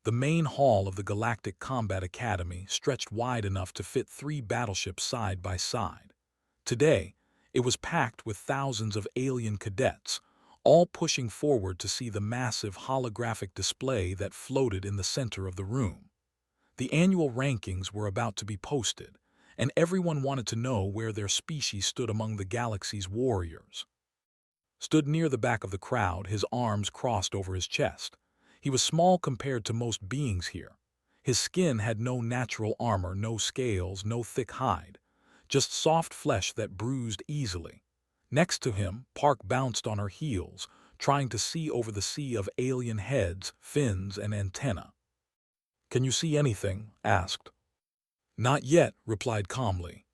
The main hall of the Galactic Combat Academy stretched wide enough to fit 3 battleships side by side. Today, it was packed with thousands of alien cadets, all pushing forward to see the massive holographic display that floated in the center of the room. The annual rankings were about to be posted, and everyone wanted to know where their species stood among the galaxy's warriors. Stood near the back of the crowd, his arms crossed over his chest. He was small compared to most beings here. His skin had no natural armor, no scales, no thick hide, just soft flesh that bruised easily. Next to him, Park bounced on her heels, trying to see over the sea of alien heads, fins, and antennae. "Can you see anything?" asked. "Not yet," replied calmly.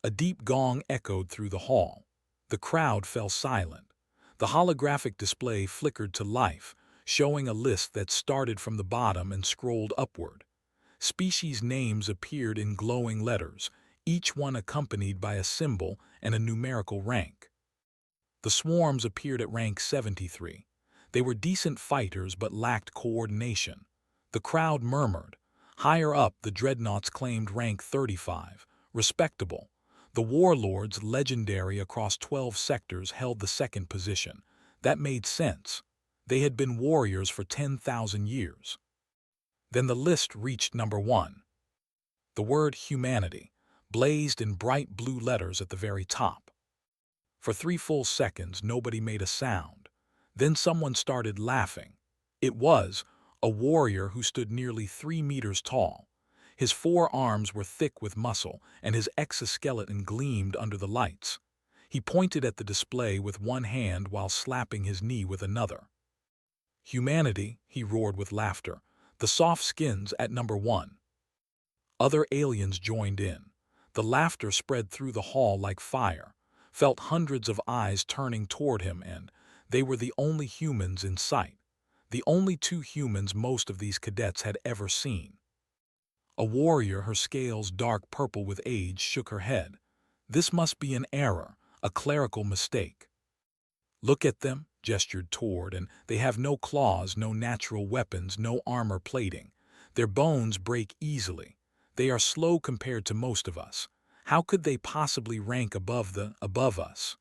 A deep gong echoed through the hall. The crowd fell silent. The holographic display flickered to life, showing a list that started from the bottom and scrolled upward. Species names appeared in glowing letters, each one accompanied by a symbol and a numerical rank. The swarms appeared at rank 73. They were decent fighters but lacked coordination. The crowd murmured. Higher up, the dreadnoughts claimed rank 35, respectable. The warlords, legendary across 12 sectors, held the second position. That made sense. They had been warriors for 10,000 years. Then the list reached number 1. The word humanity blazed in bright blue letters at the very top. For 3 full seconds, nobody made a sound. Then someone started laughing. It was a warrior who stood nearly 3 meters tall. His 4 arms were thick with muscle, and his exoskeleton gleamed under the lights. He pointed at the display with one hand while slapping his knee with another. "Humanity," he roared with laughter. "The soft skins at number 1. Other aliens joined in. The laughter spread through the hall like fire. Felt hundreds of eyes turning toward him, and they were the only humans in sight. The only 2 humans most of these cadets had ever seen. A warrior, her scales dark purple with age, shook her head. "This must be an error, a clerical mistake." "Look at them," gestured toward, "and they have no claws, no natural weapons, no armor plating. Their bones break easily. They are slow compared to most of us. How could they possibly rank above us?"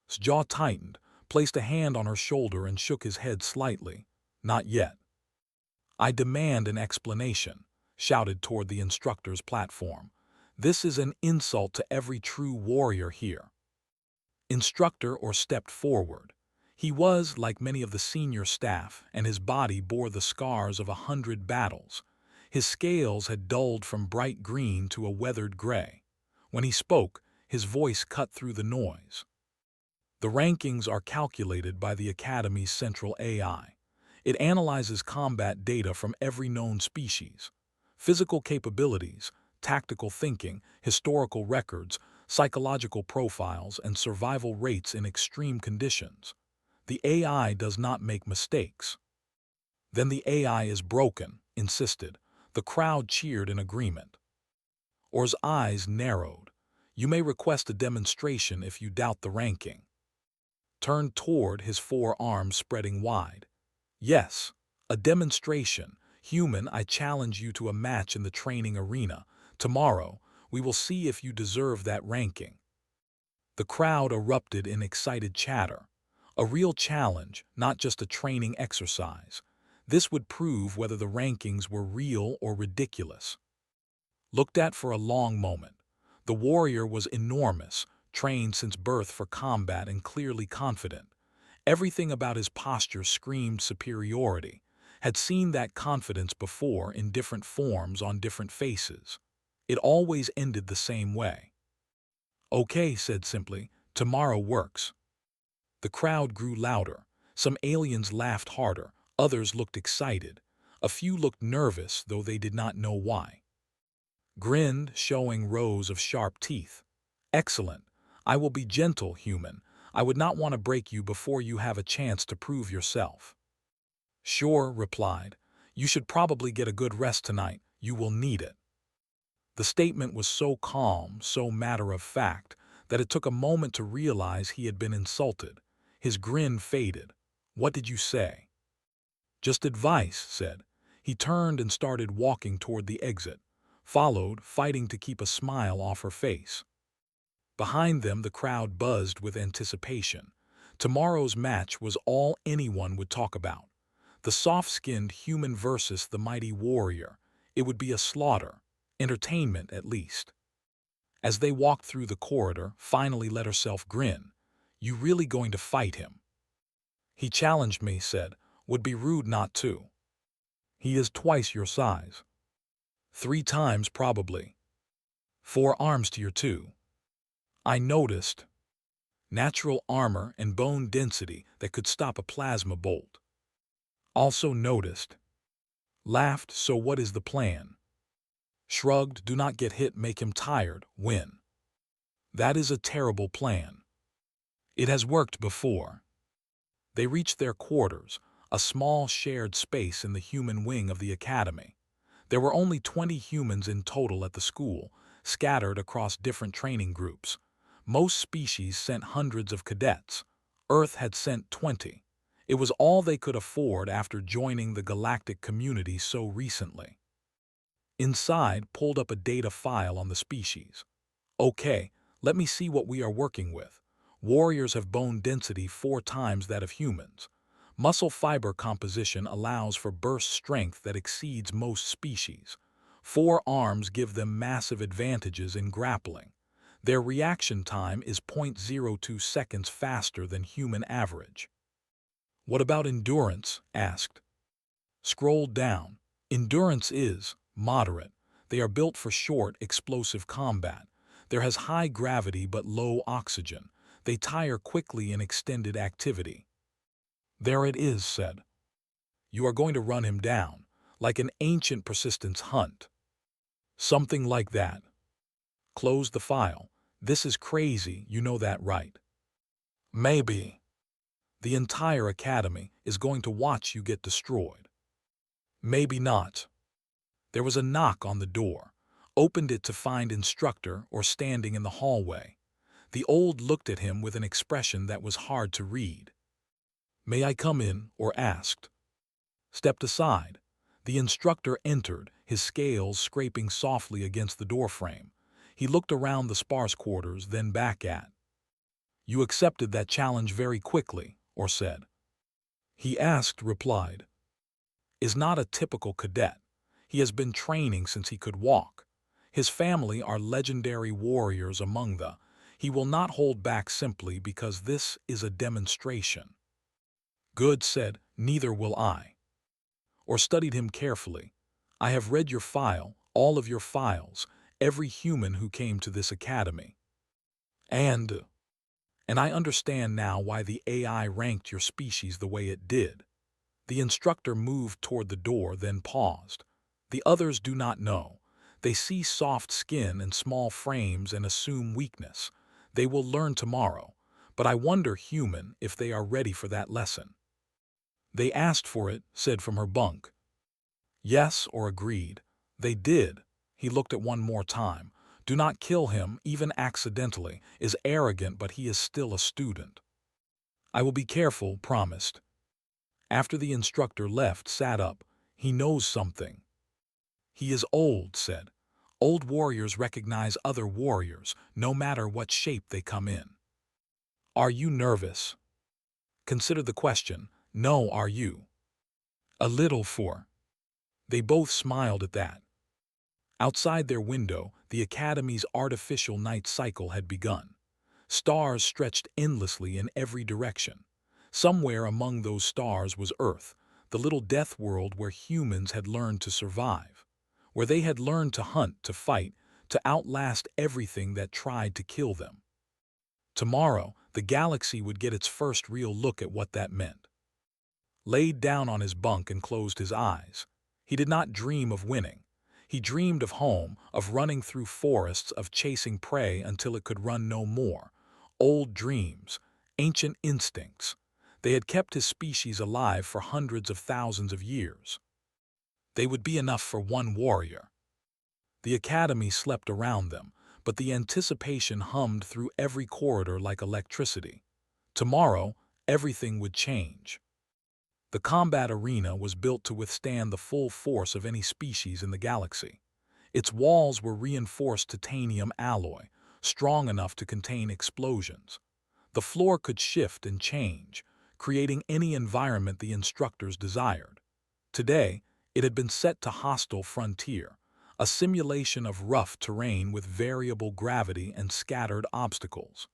His jaw tightened, placed a hand on her shoulder and shook his head slightly. "Not yet." "I demand an explanation," shouted toward the instructor's platform. "This is an insult to every true warrior here." Instructor or stepped forward. He was, like many of the senior staff, and his body bore the scars of 100 battles. His scales had dulled from bright green to a weathered gray. When he spoke, his voice cut through the noise. "The rankings are calculated by the Academy's central AI. It analyzes combat data from every known species. Physical capabilities, tactical thinking, historical records, psychological profiles, and survival rates in extreme conditions. The AI does not make mistakes." "Then the AI is broken," insisted. The crowd cheered in agreement. Or's eyes narrowed. "You may request a demonstration if you doubt the ranking." Turned toward, his 4 arms spreading wide. "Yes, a demonstration. Human, I challenge you to a match in the training arena. Tomorrow, we will see if you deserve that ranking." The crowd erupted in excited chatter. A real challenge, not just a training exercise. This would prove whether the rankings were real or ridiculous. Looked at for a long moment. The warrior was enormous, trained since birth for combat and clearly confident. Everything about his posture screamed superiority. Had seen that confidence before in different forms on different faces. It always ended the same way. "Okay," said simply, "tomorrow works." The crowd grew louder. Some aliens laughed harder. Others looked excited. A few looked nervous, though they did not know why. Grinned, showing rows of sharp teeth. "Excellent. I will be gentle, human. I would not want to break you before you have a chance to prove yourself." "Sure," replied. "You should probably get a good rest tonight. You will need it." The statement was so calm, so matter-of-fact, that it took a moment to realize he had been insulted. His grin faded. "What did you say?" "Just advice," said. He turned and started walking toward the exit, followed, fighting to keep a smile off her face. Behind them, the crowd buzzed with anticipation. Tomorrow's match was all anyone would talk about. The soft-skinned human versus the mighty warrior. It would be a slaughter, entertainment at least. As they walked through the corridor, finally let herself grin. "You really going to fight him?" "He challenged me," said. "Would be rude not to." "He is twice your size." "3 times probably." "4 arms to your 2. I noticed. Natural armor and bone density that could stop a plasma bolt. Also noticed. Laughed. So what is the plan?" Shrugged. "Do not get hit, make him tired, win." "That is a terrible plan." "It has worked before." They reached their quarters, a small shared space in the human wing of the academy. There were only 20 humans in total at the school, scattered across different training groups. Most species sent hundreds of cadets. Earth had sent 20. It was all they could afford after joining the galactic community so recently. Inside, pulled up a data file on the species. "Okay, let me see what we are working with. Warriors have bone density 4 times that of humans. Muscle fiber composition allows for burst strength that exceeds most species. 4 arms give them massive advantages in grappling. Their reaction time is 0.02 seconds faster than human average." "What about endurance?" asked. Scrolled down. "Endurance is moderate. They are built for short, explosive combat. There has high gravity but low oxygen. They tire quickly in extended activity." "There it is," said. "You are going to run him down, like an ancient persistence hunt." "Something like that." Close the file. "This is crazy, you know that, right?" "Maybe." "The entire academy is going to watch you get destroyed." "Maybe not." There was a knock on the door. Opened it to find instructor or standing in the hallway. The old looked at him with an expression that was hard to read. "May I come in?" or asked. Stepped aside. The instructor entered, his scales scraping softly against the doorframe. He looked around the sparse quarters, then back at. "You accepted that challenge very quickly," or said. "He asked," replied. "Is not a typical cadet. He has been training since he could walk. His family are legendary warriors among the. He will not hold back simply because this is a demonstration." "Good," said. "Neither will I." Or studied him carefully. "I have read your file, all of your files, every human who came to this academy. And I understand now why the AI ranked your species the way it did." The instructor moved toward the door, then paused. "The others do not know. They see soft skin and small frames and assume weakness. They will learn tomorrow. But I wonder, human, if they are ready for that lesson." "They asked for it," said from her bunk. "Yes," or agreed. "They did." He looked at one more time. "Do not kill him, even accidentally. Is arrogant, but he is still a student." "I will be careful," promised. After the instructor left, sat up. "He knows something." "He is old," said. "Old warriors recognize other warriors, no matter what shape they come in." "Are you nervous?" Consider the question. "No, are you?" "A little for." They both smiled at that. Outside their window, the academy's artificial night cycle had begun. Stars stretched endlessly in every direction. Somewhere among those stars was Earth, the little death world where humans had learned to survive, where they had learned to hunt, to fight, to outlast everything that tried to kill them. Tomorrow, the galaxy would get its first real look at what that meant. Laid down on his bunk and closed his eyes. He did not dream of winning. He dreamed of home, of running through forests, of chasing prey until it could run no more. Old dreams, ancient instincts. They had kept his species alive for hundreds of thousands of years. They would be enough for one warrior. The academy slept around them, but the anticipation hummed through every corridor like electricity. Tomorrow, everything would change. The combat arena was built to withstand the full force of any species in the galaxy. Its walls were reinforced titanium alloy, strong enough to contain explosions. The floor could shift and change, creating any environment the instructors desired. Today, it had been set to hostile frontier, a simulation of rough terrain with variable gravity and scattered obstacles.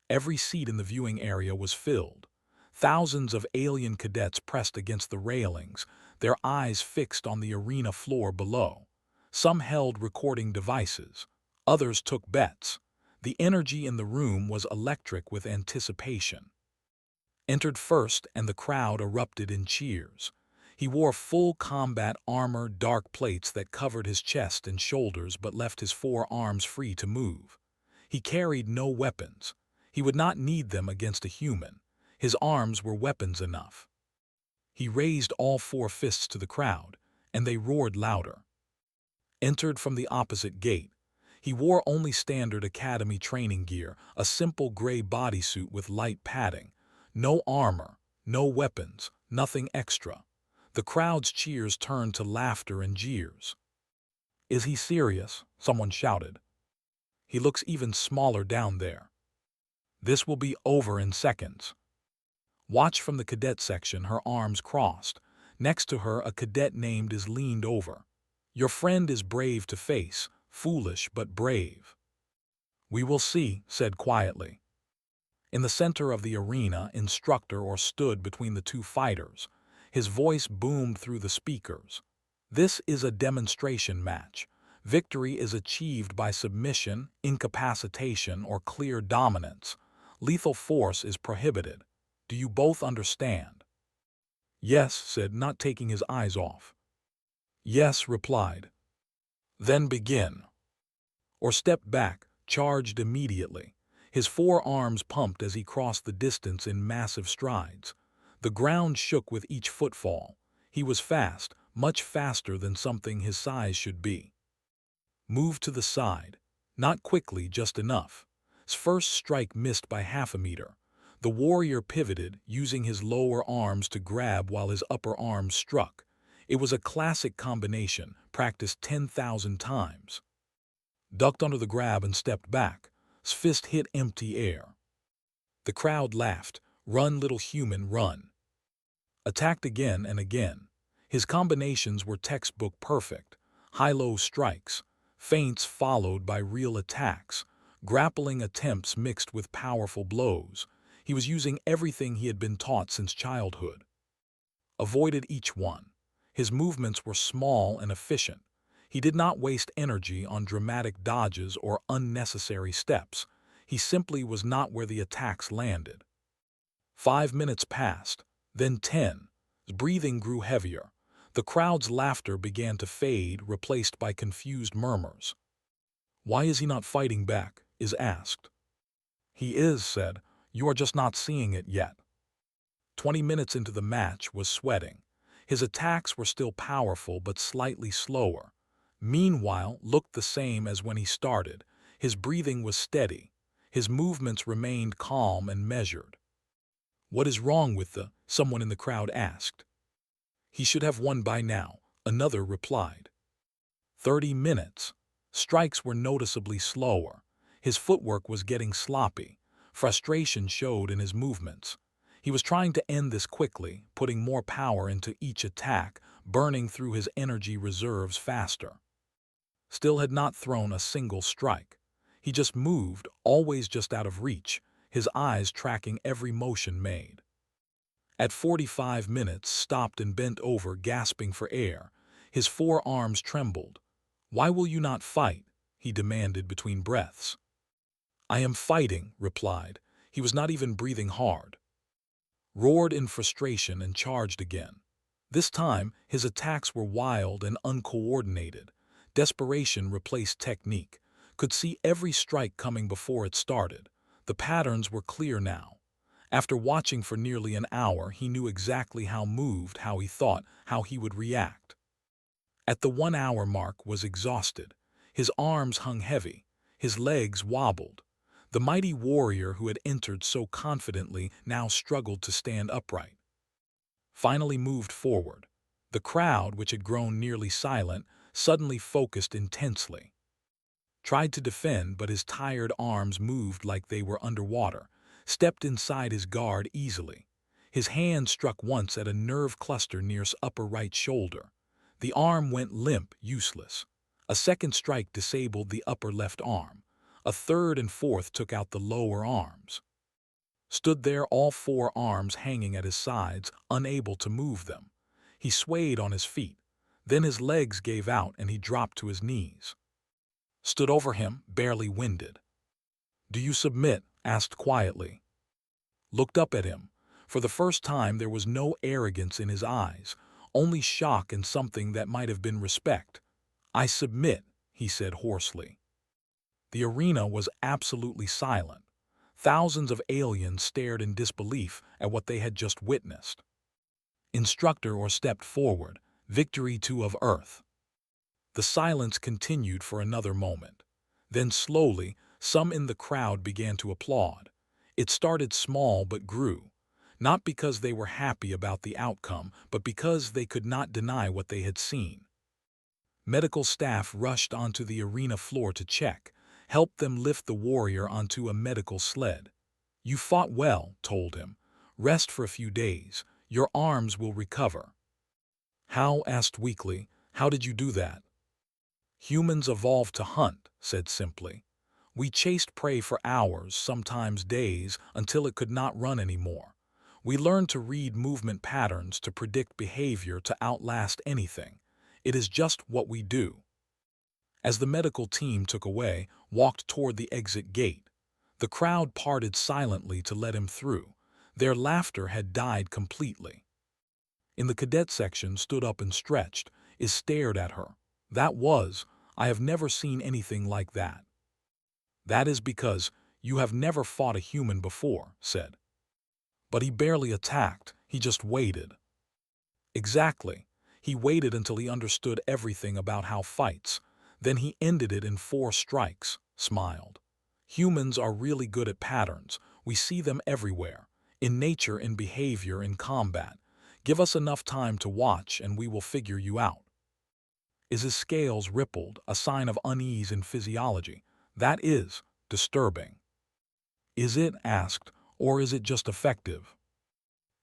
Every seat in the viewing area was filled. Thousands of alien cadets pressed against the railings, their eyes fixed on the arena floor below. Some held recording devices. Others took bets. The energy in the room was electric with anticipation. Entered first, and the crowd erupted in cheers. He wore full combat armor, dark plates that covered his chest and shoulders but left his forearms free to move. He carried no weapons. He would not need them against a human. His arms were weapons enough. He raised all four fists to the crowd, and they roared louder. Entered from the opposite gate. He wore only standard academy training gear, a simple gray bodysuit with light padding. No armor, no weapons, nothing extra. The crowd's cheers turned to laughter and jeers. "Is he serious?" someone shouted. "He looks even smaller down there. This will be over in seconds." Watch from the cadet section, her arms crossed. Next to her, a cadet named is leaned over. "Your friend is brave to face, foolish but brave." "We will see," said quietly. In the center of the arena, instructor or stood between the two fighters. His voice boomed through the speakers. "This is a demonstration match. Victory is achieved by submission, incapacitation, or clear dominance. Lethal force is prohibited. Do you both understand?" "Yes," said, not taking his eyes off. "Yes," replied. "Then begin." Or step back, charged immediately. His forearms pumped as he crossed the distance in massive strides. The ground shook with each footfall. He was fast, much faster than something his size should be. Moved to the side. Not quickly, just enough. His first strike missed by half a meter. The warrior pivoted, using his lower arms to grab while his upper arms struck. It was a classic combination, practiced 10,000 times. Ducked under the grab and stepped back. His fist hit empty air. The crowd laughed. "Run, little human, run." Attacked again and again. His combinations were textbook perfect. High-low strikes. Feints followed by real attacks. Grappling attempts mixed with powerful blows. He was using everything he had been taught since childhood. Avoided each one. His movements were small and efficient. He did not waste energy on dramatic dodges or unnecessary steps. He simply was not where the attacks landed. 5 minutes passed, then 10. His breathing grew heavier. The crowd's laughter began to fade, replaced by confused murmurs. "Why is he not fighting back?" is asked. "He is," said. "You are just not seeing it yet." 20 minutes into the match was sweating. His attacks were still powerful but slightly slower. Meanwhile, looked the same as when he started. His breathing was steady. His movements remained calm and measured. "What is wrong with the?" someone in the crowd asked. "He should have won by now," another replied. 30 minutes. Strikes were noticeably slower. His footwork was getting sloppy. Frustration showed in his movements. He was trying to end this quickly, putting more power into each attack, burning through his energy reserves faster. Still had not thrown a single strike. He just moved, always just out of reach, his eyes tracking every motion made. At 45 minutes, stopped and bent over, gasping for air. His forearms trembled. "Why will you not fight?" he demanded between breaths. "I am fighting," replied. He was not even breathing hard. Roared in frustration and charged again. This time, his attacks were wild and uncoordinated. Desperation replaced technique. Could see every strike coming before it started. The patterns were clear now. After watching for nearly an hour, he knew exactly how moved, how he thought, how he would react. At the 1 hour mark, was exhausted. His arms hung heavy. His legs wobbled. The mighty warrior who had entered so confidently now struggled to stand upright. finally moved forward. The crowd, which had grown nearly silent, suddenly focused intensely. Tried to defend, but his tired arms moved like they were underwater, stepped inside his guard easily. His hand struck once at a nerve cluster near his upper right shoulder. The arm went limp, useless. A second strike disabled the upper left arm. A third and fourth took out the lower arms. Stood there, all four arms hanging at his sides, unable to move them. He swayed on his feet. Then his legs gave out and he dropped to his knees. Stood over him, barely winded. "Do you submit?" asked quietly. Looked up at him. For the first time there was no arrogance in his eyes, only shock and something that might have been respect. "I submit," he said hoarsely. The arena was absolutely silent. Thousands of aliens stared in disbelief at what they had just witnessed. Instructor or stepped forward, "Victory to of Earth." The silence continued for another moment. Then slowly, some in the crowd began to applaud. It started small but grew, not because they were happy about the outcome, but because they could not deny what they had seen. Medical staff rushed onto the arena floor to check, helped them lift the warrior onto a medical sled. "You fought well," told him. "Rest for a few days. Your arms will recover." "How?" asked weakly. "How did you do that?" "Humans evolved to hunt," said simply. "We chased prey for hours, sometimes days, until it could not run anymore. We learned to read movement patterns, to predict behavior, to outlast anything. It is just what we do." As the medical team took away, walked toward the exit gate. The crowd parted silently to let him through. Their laughter had died completely. In the cadet section, stood up and stretched, stared at her. "That was, I have never seen anything like that." "That is because you have never fought a human before," said. "But he barely attacked, he just waited." "Exactly. He waited until he understood everything about how fights. Then he ended it in 4 strikes, smiled. Humans are really good at patterns. We see them everywhere. In nature, in behavior, in combat. Give us enough time to watch and we will figure you out." His scales rippled, a sign of unease in physiology. "That is disturbing." "Is it?" asked. "Or is it just effective?"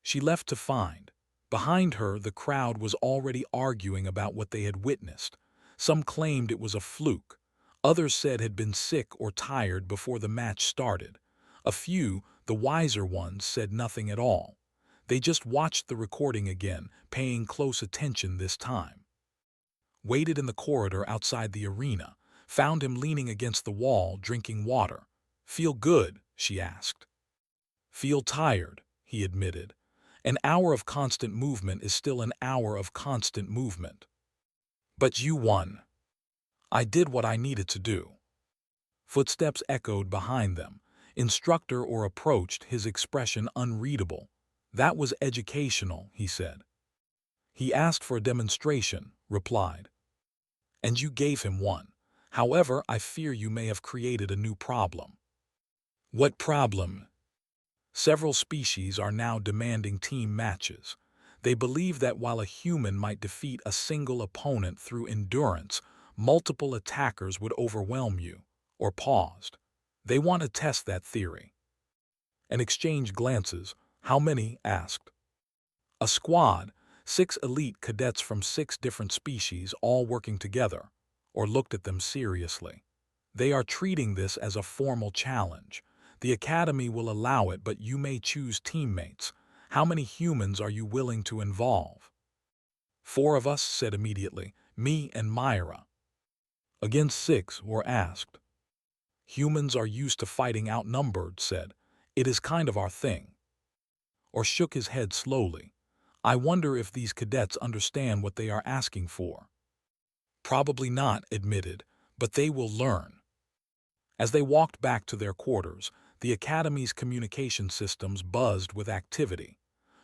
She left to find. Behind her, the crowd was already arguing about what they had witnessed. Some claimed it was a fluke. Others said had been sick or tired before the match started. A few, the wiser ones, said nothing at all. They just watched the recording again, paying close attention this time. Waited in the corridor outside the arena, found him leaning against the wall, drinking water. "Feel good?" she asked. "Feel tired," he admitted. "An hour of constant movement is still an hour of constant movement." "But you won." "I did what I needed to do." Footsteps echoed behind them. Instructor or approached, his expression unreadable. "That was educational," he said. "He asked for a demonstration," replied. "And you gave him one. However, I fear you may have created a new problem." "What problem?" "Several species are now demanding team matches. They believe that while a human might defeat a single opponent through endurance, multiple attackers would overwhelm you," or paused. "They want to test that theory." And exchanged glances. "How many?" asked. "A squad, 6 elite cadets from 6 different species, all working together," or looked at them seriously. "They are treating this as a formal challenge. The Academy will allow it, but you may choose teammates. How many humans are you willing to involve?" "4 of us," said immediately. "Me and Myra." "Against 6, or asked." "Humans are used to fighting outnumbered," said. "It is kind of our thing." Or shook his head slowly. "I wonder if these cadets understand what they are asking for." "Probably not," admitted, "but they will learn." As they walked back to their quarters, the Academy's communication systems buzzed with activity.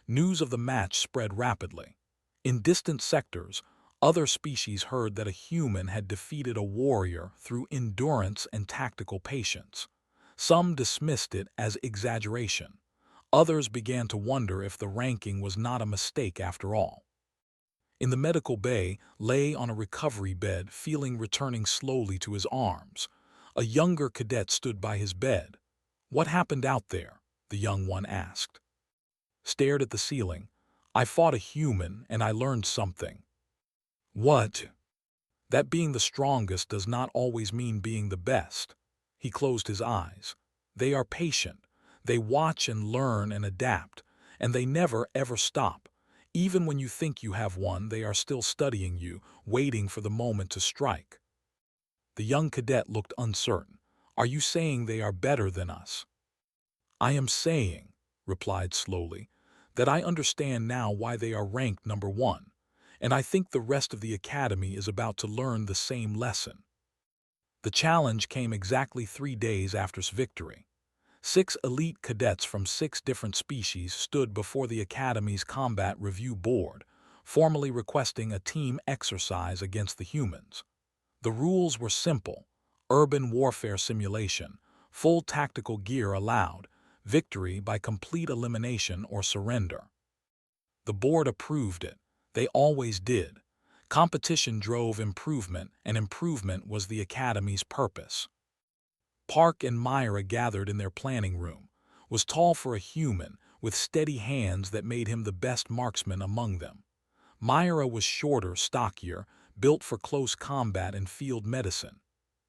News of the match spread rapidly. In distant sectors, other species heard that a human had defeated a warrior through endurance and tactical patience. Some dismissed it as exaggeration. Others began to wonder if the ranking was not a mistake after all. In the medical bay, lay on a recovery bed, feeling returning slowly to his arms. A younger cadet stood by his bed. "What happened out there?" the young one asked. Stared at the ceiling. "I fought a human, and I learned something." "What?" "That being the strongest does not always mean being the best." He closed his eyes. "They are patient. They watch and learn and adapt, and they never ever stop. Even when you think you have won, they are still studying you, waiting for the moment to strike." The young cadet looked uncertain. "Are you saying they are better than us?" "I am saying," replied slowly, "that I understand now why they are ranked number one, and I think the rest of the academy is about to learn the same lesson." The challenge came exactly 3 days after his victory. 6 elite cadets from 6 different species stood before the Academy's Combat Review Board, formally requesting a team exercise against the humans. The rules were simple: urban warfare simulation, full tactical gear allowed, victory by complete elimination or surrender. The board approved it. They always did. Competition drove improvement, and improvement was the Academy's purpose. Park and Myra gathered in their planning room. Was tall for a human, with steady hands that made him the best marksman among them. Myra was shorter, stockier, built for close combat and field medicine.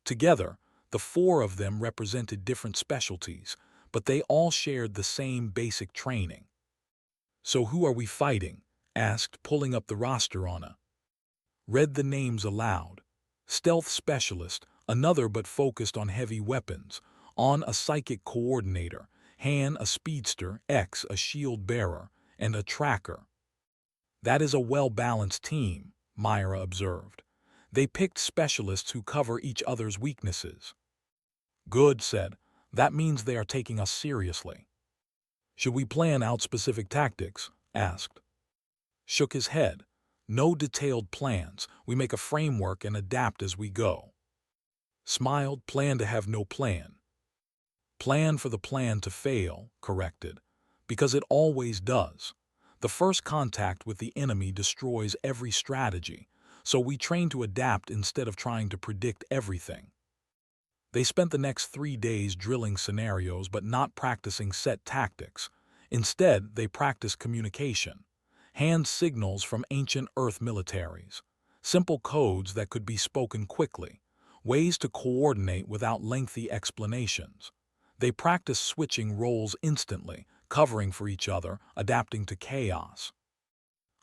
Together, the 4 of them represented different specialties, but they all shared the same basic training. "So who are we fighting?" asked, pulling up the roster on a. Read the names aloud. Stealth Specialist, another but focused on heavy weapons. On, a Psychic Coordinator. Han, a Speedster. X, a Shield Bearer. And a Tracker. "That is a well-balanced team," Myra observed. "They picked specialists who cover each other's weaknesses." "Good," said. "That means they are taking us seriously." "Should we plan out specific tactics?" asked. Shook his head. "No detailed plans. We make a framework and adapt as we go." Smiled. "Plan to have no plan." "Plan for the plan to fail," corrected. "Because it always does. The first contact with the enemy destroys every strategy, so we train to adapt instead of trying to predict everything." They spent the next 3 days drilling scenarios but not practicing set tactics. Instead, they practiced communication. Hand signals from ancient Earth militaries. Simple codes that could be spoken quickly. Ways to coordinate without lengthy explanations. They practiced switching roles instantly, covering for each other, adapting to chaos.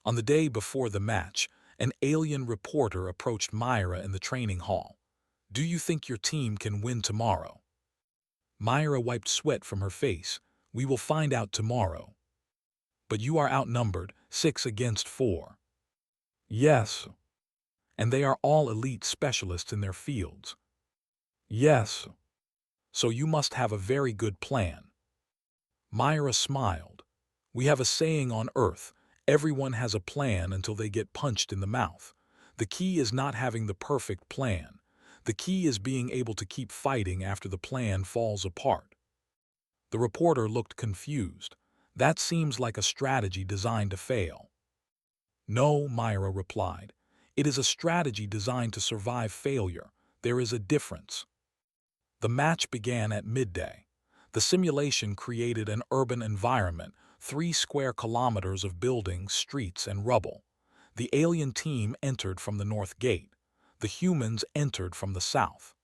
On the day before the match, an alien reporter approached Myra in the training hall. "Do you think your team can win tomorrow?" Myra wiped sweat from her face. "We will find out tomorrow." "But you are outnumbered, 6 against 4. "Yes." "And they are all elite specialists in their fields." "Yes." "So you must have a very good plan." Myra smiled. "We have a saying on Earth: everyone has a plan until they get punched in the mouth. The key is not having the perfect plan. The key is being able to keep fighting after the plan falls apart." The reporter looked confused. "That seems like a strategy designed to fail." "No," Myra replied. "It is a strategy designed to survive failure. There is a difference." The match began at midday. The simulation created an urban environment, 3 square kilometers of buildings, streets, and rubble. The alien team entered from the north gate. The humans entered from the south.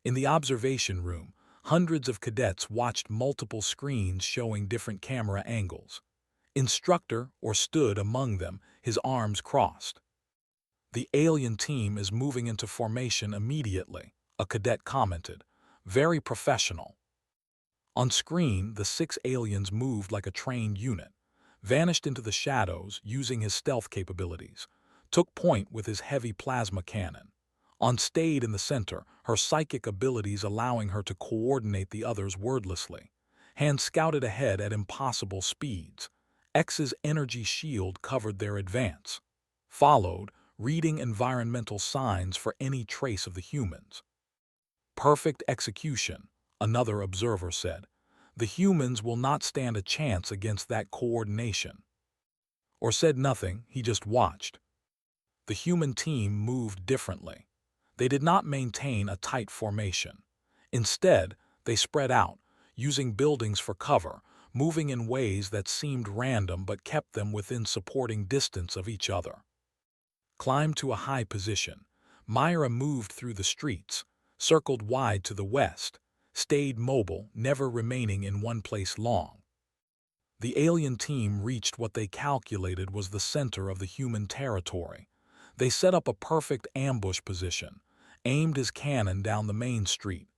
In the observation room, hundreds of cadets watched multiple screens showing different camera angles. Instructor or stood among them, his arms crossed. "The alien team is moving into formation immediately," a cadet commented. "Very professional." On screen, the 6 aliens moved like a trained unit, vanished into the shadows using his stealth capabilities, took point with his heavy plasma cannon. On stayed in the center, her psychic abilities allowing her to coordinate the others wordlessly. Han scouted ahead at impossible speeds. X's energy shield covered their advance. Followed, reading environmental signs for any trace of the humans. "Perfect execution," another observer said. The humans will not stand a chance against that coordination. Or said nothing, he just watched. The human team moved differently. They did not maintain a tight formation. Instead, they spread out, using buildings for cover, moving in ways that seemed random but kept them within supporting distance of each other. Climbed to a high position, Myra moved through the streets, circled wide to the west, stayed mobile, never remaining in one place long. The alien team reached what they calculated was the center of the human territory. They set up a perfect ambush position, aimed his cannon down the main street.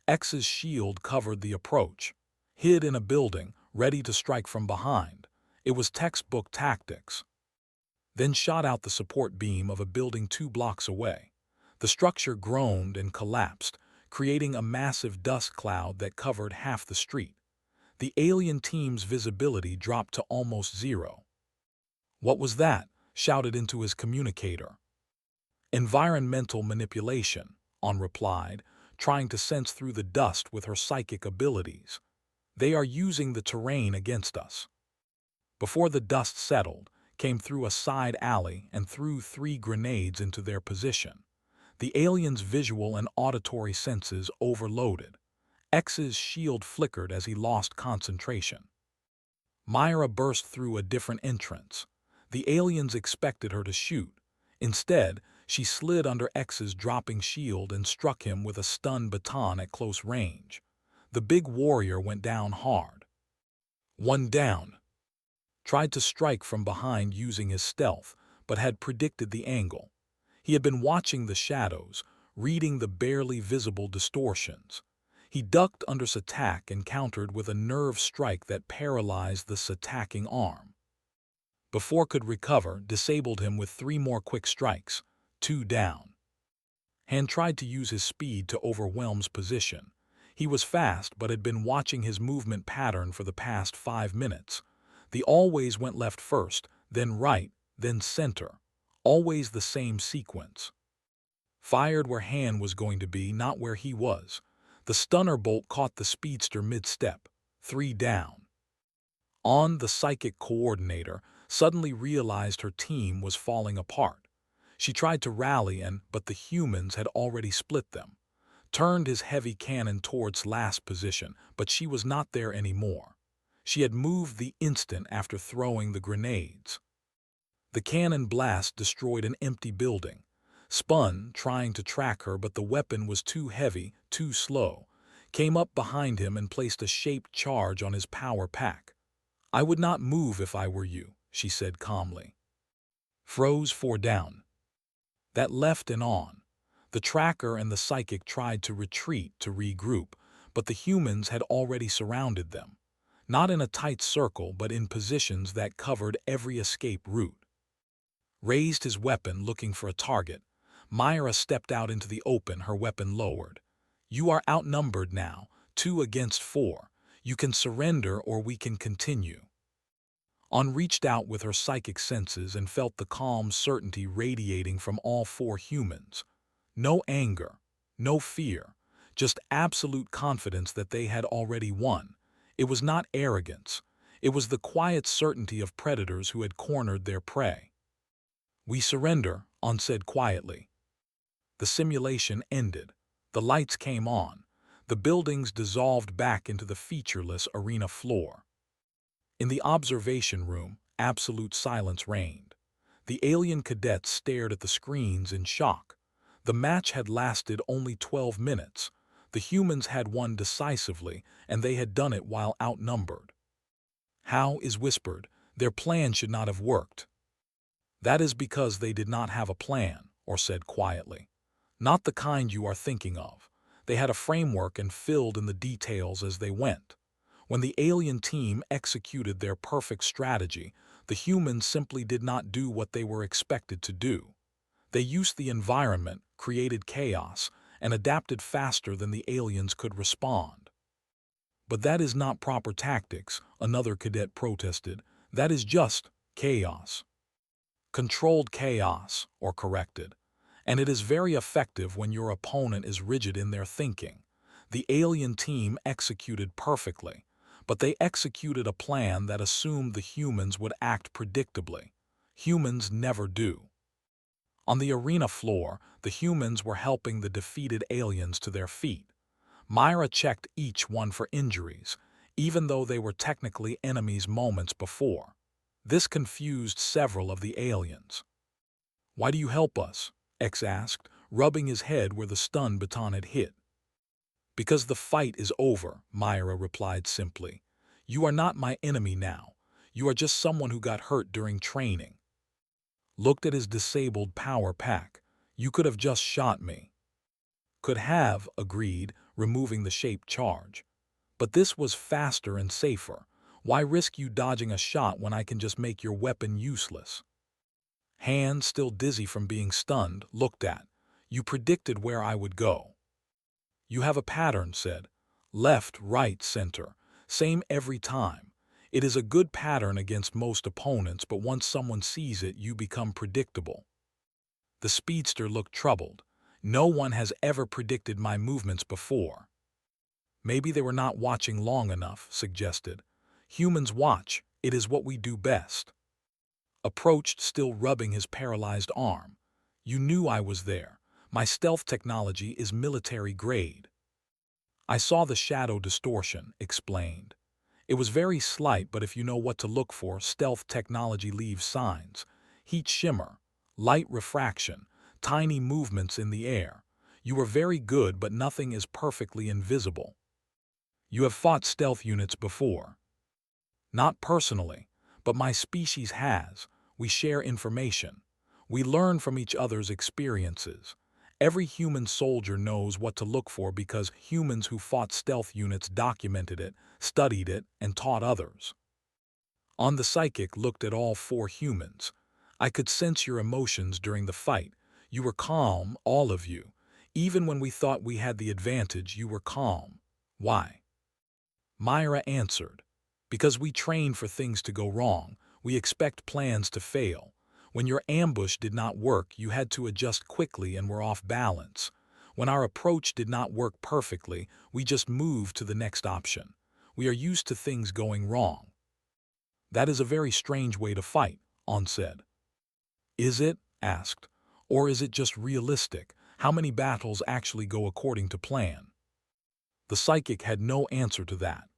X's shield covered the approach. Hid in a building, ready to strike from behind. It was textbook tactics. Then shot out the support beam of a building 2 blocks away. The structure groaned and collapsed, creating a massive dust cloud that covered half the street. The alien team's visibility dropped to almost zero. "What was that?" shouted into his communicator. "Environmental manipulation," On replied, trying to sense through the dust with her psychic abilities. "They are using the terrain against us." Before the dust settled, came through a side alley and threw 3 grenades into their position. The aliens' visual and auditory senses overloaded. X's shield flickered as he lost concentration. Myra burst through a different entrance. The aliens expected her to shoot. Instead, she slid under X's dropping shield and struck him with a stun baton at close range. The big warrior went down hard. One down. Tried to strike from behind using his stealth, but had predicted the angle. He had been watching the shadows, reading the barely visible distortions. He ducked under S's attack and countered with a nerve strike that paralyzed the S's attacking arm. Before could recover, disabled him with 3 more quick strikes, 2 down. Han tried to use his speed to overwhelm S's position. He was fast but had been watching his movement pattern for the past 5 minutes. The always went left first, then right, then center. Always the same sequence. Fired where Han was going to be, not where he was. The stunner bolt caught the speedster mid-step, 3 down. The psychic coordinator suddenly realized her team was falling apart. She tried to rally but the humans had already split them. Turned his heavy cannon towards last position, but she was not there anymore. She had moved the instant after throwing the grenades. The cannon blast destroyed an empty building. Spun, trying to track her, but the weapon was too heavy, too slow. Came up behind him and placed a shaped charge on his power pack. "I would not move if I were you," she said calmly. Froze 4 down. That left and on. The tracker and the psychic tried to retreat to regroup, but the humans had already surrounded them. Not in a tight circle, but in positions that covered every escape route. Raised his weapon, looking for a target. Myra stepped out into the open, her weapon lowered. "You are outnumbered now, 2 against 4. You can surrender or we can continue." Reached out with her psychic senses and felt the calm certainty radiating from all 4 humans. No anger, no fear, just absolute confidence that they had already won. It was not arrogance. It was the quiet certainty of predators who had cornered their prey. "We surrender," On said quietly. The simulation ended. The lights came on. The buildings dissolved back into the featureless arena floor. In the observation room, absolute silence reigned. The alien cadets stared at the screens in shock. The match had lasted only 12 minutes. The humans had won decisively, and they had done it while outnumbered. "How?" is whispered. "Their plan should not have worked." "That is because they did not have a plan," Or said quietly. "Not the kind you are thinking of. They had a framework and filled in the details as they went. When the alien team executed their perfect strategy, the humans simply did not do what they were expected to do. They used the environment, created chaos, and adapted faster than the aliens could respond." "But that is not proper tactics," another cadet protested. "That is just chaos." "Controlled chaos," Or corrected. "And it is very effective when your opponent is rigid in their thinking. The alien team executed perfectly, but they executed a plan that assumed the humans would act predictably. Humans never do. On the arena floor, the humans were helping the defeated aliens to their feet. Myra checked each one for injuries, even though they were technically enemies moments before. This confused several of the aliens. "Why do you help us?" X asked, rubbing his head where the stun baton had hit. "Because the fight is over," Myra replied simply. "You are not my enemy now. You are just someone who got hurt during training." Looked at his disabled power pack. "You could have just shot me." "Could have," agreed, removing the shape charge. "But this was faster and safer. Why risk you dodging a shot when I can just make your weapon useless?" Hand, still dizzy from being stunned, looked at. "You predicted where I would go." "You have a pattern," said. "Left, right, center. Same every time. It is a good pattern against most opponents, but once someone sees it, you become predictable." The speedster looked troubled. "No one has ever predicted my movements before." "Maybe they were not watching long enough," suggested. "Humans watch. It is what we do best." Approached, still rubbing his paralyzed arm. "You knew I was there. My stealth technology is military grade." "I saw the shadow distortion," explained. "It was very slight, but if you know what to look for, stealth technology leaves signs. Heat shimmer, light refraction, tiny movements in the air. You were very good, but nothing is perfectly invisible." "You have fought stealth units before." "Not personally, but my species has. We share information. We learn from each other's experiences. Every human soldier knows what to look for because humans who fought stealth units documented it, studied it, and taught others." On the psychic looked at all four humans. "I could sense your emotions during the fight. You were calm, all of you. Even when we thought we had the advantage, you were calm. Why?" Myra answered. "Because we train for things to go wrong. We expect plans to fail. When your ambush did not work, you had to adjust quickly and were off balance. When our approach did not work perfectly, we just moved to the next option. We are used to things going wrong." "That is a very strange way to fight," On said. "Is it?" asked. "Or is it just realistic? How many battles actually go according to plan?" The psychic had no answer to that.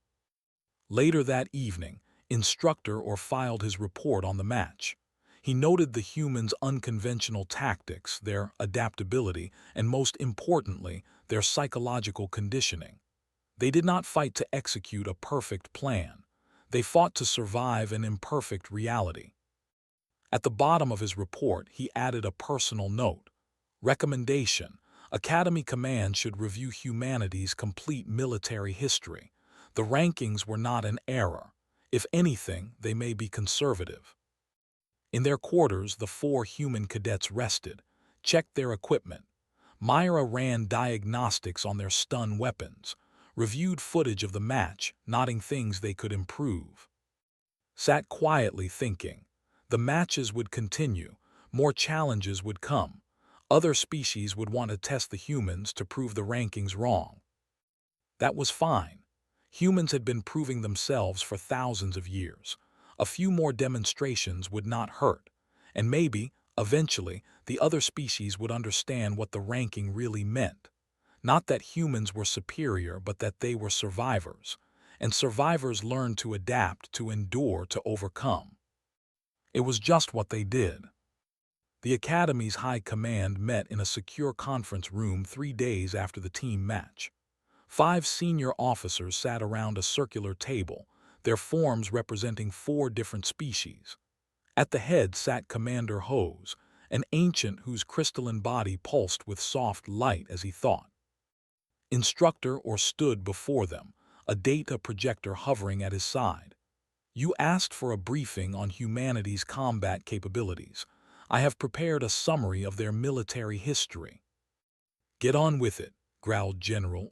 Later that evening, Instructor filed his report on the match. He noted the humans' unconventional tactics, their adaptability, and most importantly, their psychological conditioning. They did not fight to execute a perfect plan. They fought to survive an imperfect reality. At the bottom of his report, he added a personal note. Recommendation: Academy Command should review humanity's complete military history. The rankings were not an error. If anything, they may be conservative. In their quarters, the four human cadets rested, checked their equipment. Myra ran diagnostics on their stun weapons, reviewed footage of the match, noting things they could improve. Sat quietly thinking. The matches would continue, more challenges would come. Other species would want to test the humans to prove the rankings wrong. That was fine. Humans had been proving themselves for thousands of years. A few more demonstrations would not hurt, and maybe, eventually, the other species would understand what the ranking really meant. Not that humans were superior, but that they were survivors, and survivors learn to adapt, to endure, to overcome. It was just what they did. The Academy's high command met in a secure conference room 3 days after the team match. 5 senior officers sat around a circular table, their forms representing 4 different species. At the head sat Commander Hose, an ancient whose crystalline body pulsed with soft light as he thought. Instructor stood before them, a data projector hovering at his side. "You asked for a briefing on humanity's combat capabilities. I have prepared a summary of their military history." "Get on with it," growled General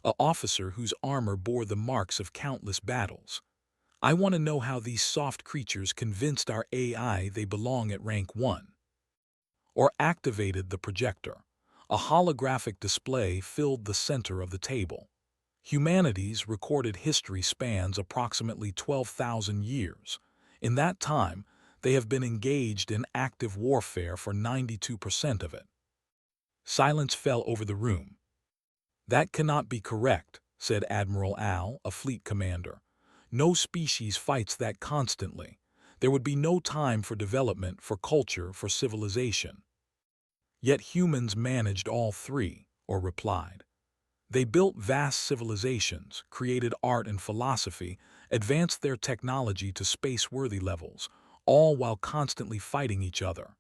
a officer whose armor bore the marks of countless battles. "I want to know how these soft creatures convinced our AI they belong at rank 1. Activated the projector. A holographic display filled the center of the table. Humanity's recorded history spans approximately 12,000 years. In that time, they have been engaged in active warfare for 92% of it. Silence fell over the room. "That cannot be correct," said Admiral Al, a fleet commander. "No species fights that constantly. There would be no time for development, for culture, for civilization." Yet humans managed all three, or replied. They built vast civilizations, created art and philosophy, advanced their technology to space-worthy levels, all while constantly fighting each other.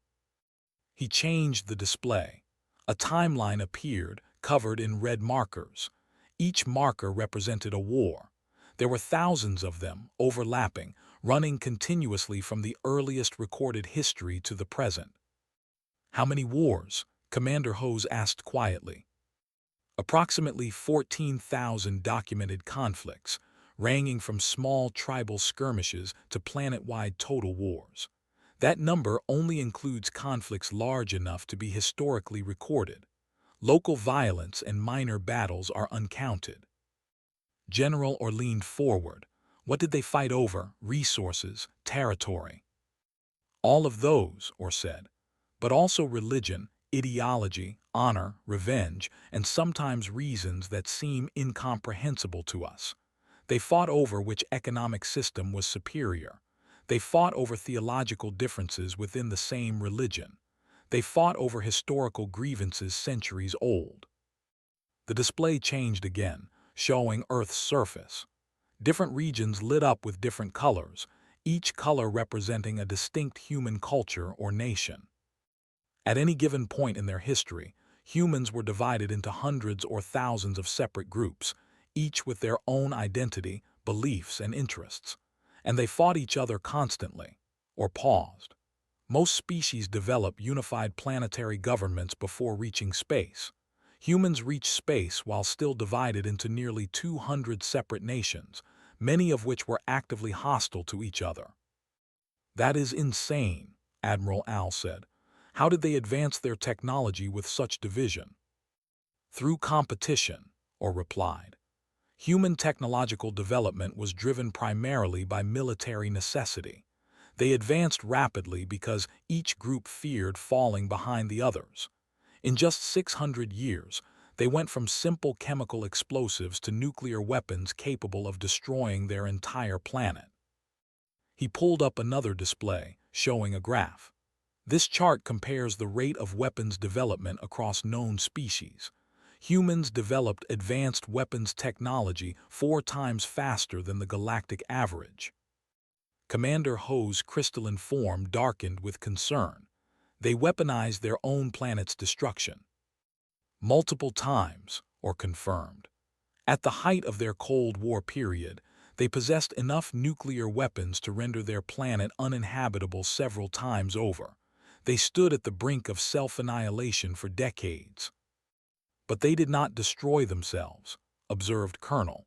He changed the display. A timeline appeared, covered in red markers. Each marker represented a war. There were thousands of them, overlapping, running continuously from the earliest recorded history to the present. "How many wars?" Commander Hose asked quietly. "Approximately 14,000 documented conflicts, ranging from small tribal skirmishes to planet-wide total wars. That number only includes conflicts large enough to be historically recorded. Local violence and minor battles are uncounted." General Orr leaned forward. "What did they fight over? Resources, territory?" "All of those," Orr said, "but also religion, ideology, honor, revenge, and sometimes reasons that seem incomprehensible to us. They fought over which economic system was superior. They fought over theological differences within the same religion. They fought over historical grievances centuries old." The display changed again, showing Earth's surface. Different regions lit up with different colors, each color representing a distinct human culture or nation. At any given point in their history, humans were divided into hundreds or thousands of separate groups, each with their own identity, beliefs, and interests. And they fought each other constantly, or paused. Most species develop unified planetary governments before reaching space. Humans reach space while still divided into nearly 200 separate nations, many of which were actively hostile to each other. "That is insane," Admiral Al said. "How did they advance their technology with such division?" "Through competition," Orr replied. "Human technological development was driven primarily by military necessity. They advanced rapidly because each group feared falling behind the others. In just 600 years, they went from simple chemical explosives to nuclear weapons capable of destroying their entire planet." He pulled up another display, showing a graph. "This chart compares the rate of weapons development across known species. Humans developed advanced weapons technology 4 times faster than the galactic average." Commander Ho's crystalline form darkened with concern. "They weaponized their own planet's destruction." "Multiple times," Orr confirmed. "At the height of their Cold War period, they possessed enough nuclear weapons to render their planet uninhabitable several times over. They stood at the brink of self-annihilation for decades." "But they did not destroy themselves," observed Colonel,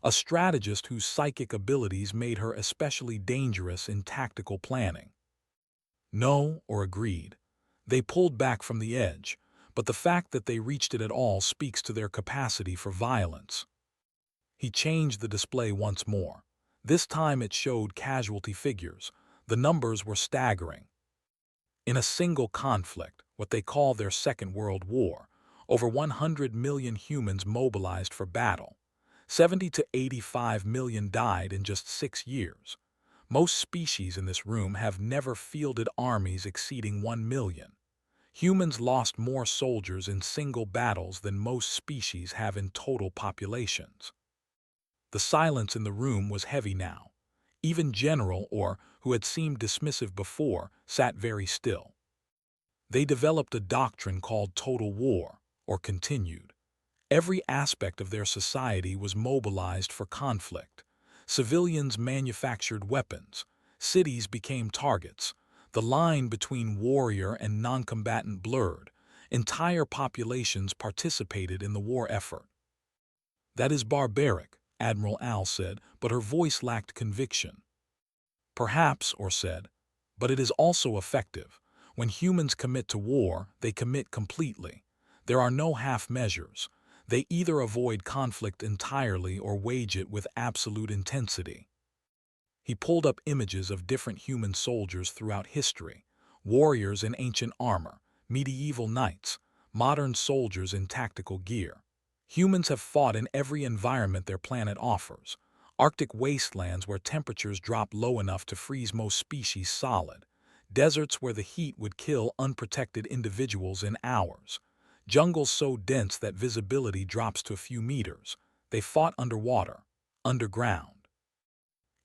a strategist whose psychic abilities made her especially dangerous in tactical planning. "No," Orr agreed. "They pulled back from the edge, but the fact that they reached it at all speaks to their capacity for violence." He changed the display once more. This time it showed casualty figures. The numbers were staggering. In a single conflict, what they call their Second World War, over 100 million humans mobilized for battle. 70 to 85 million died in just 6 years. Most species in this room have never fielded armies exceeding 1 million. Humans lost more soldiers in single battles than most species have in total populations. The silence in the room was heavy now. Even General Orr, who had seemed dismissive before, sat very still. "They developed a doctrine called total war," Orr continued. "Every aspect of their society was mobilized for conflict. Civilians manufactured weapons. Cities became targets. The line between warrior and non-combatant blurred. Entire populations participated in the war effort." "That is barbaric," Admiral Al said, but her voice lacked conviction. "Perhaps," Orr said, "but it is also effective. When humans commit to war, they commit completely. There are no half measures. They either avoid conflict entirely or wage it with absolute intensity. He pulled up images of different human soldiers throughout history, warriors in ancient armor, medieval knights, modern soldiers in tactical gear. Humans have fought in every environment their planet offers. Arctic wastelands where temperatures drop low enough to freeze most species solid. Deserts where the heat would kill unprotected individuals in hours. Jungles so dense that visibility drops to a few meters. They fought underwater, underground.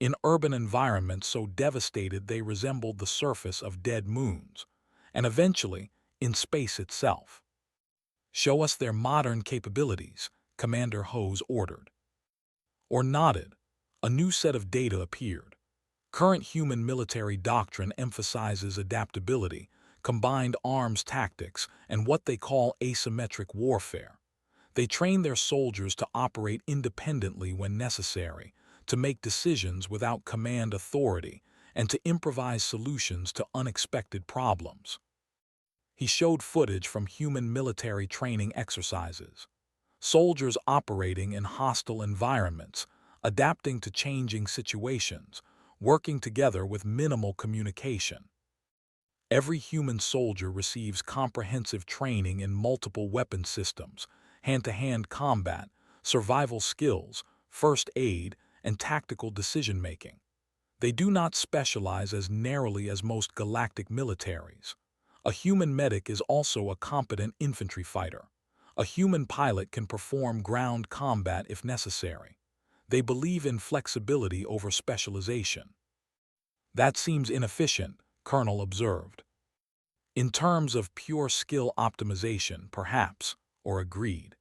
In urban environments so devastated they resembled the surface of dead moons, and eventually in space itself. "Show us their modern capabilities," Commander Hose ordered. Or nodded. A new set of data appeared. Current human military doctrine emphasizes adaptability, combined arms tactics, and what they call asymmetric warfare. They train their soldiers to operate independently when necessary, to make decisions without command authority, and to improvise solutions to unexpected problems. He showed footage from human military training exercises. Soldiers operating in hostile environments, adapting to changing situations, working together with minimal communication. Every human soldier receives comprehensive training in multiple weapon systems, hand-to-hand combat, survival skills, first aid, and tactical decision-making. They do not specialize as narrowly as most galactic militaries. A human medic is also a competent infantry fighter. A human pilot can perform ground combat if necessary. They believe in flexibility over specialization. "That seems inefficient," Colonel observed. "In terms of pure skill optimization, perhaps," or agreed.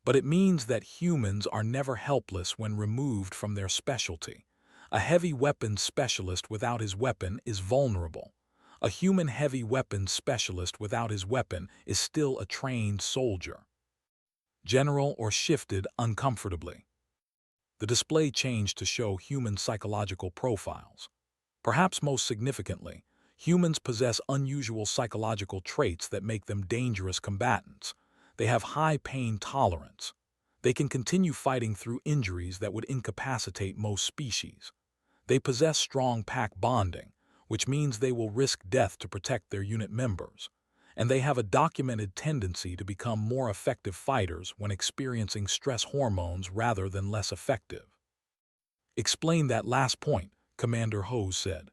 "But it means that humans are never helpless when removed from their specialty. A heavy weapons specialist without his weapon is vulnerable. A human heavy weapons specialist without his weapon is still a trained soldier." General or shifted uncomfortably. The display changed to show human psychological profiles. Perhaps most significantly, humans possess unusual psychological traits that make them dangerous combatants. They have high pain tolerance. They can continue fighting through injuries that would incapacitate most species. They possess strong pack bonding, which means they will risk death to protect their unit members. And they have a documented tendency to become more effective fighters when experiencing stress hormones rather than less effective. "Explain that last point," Commander Hose said.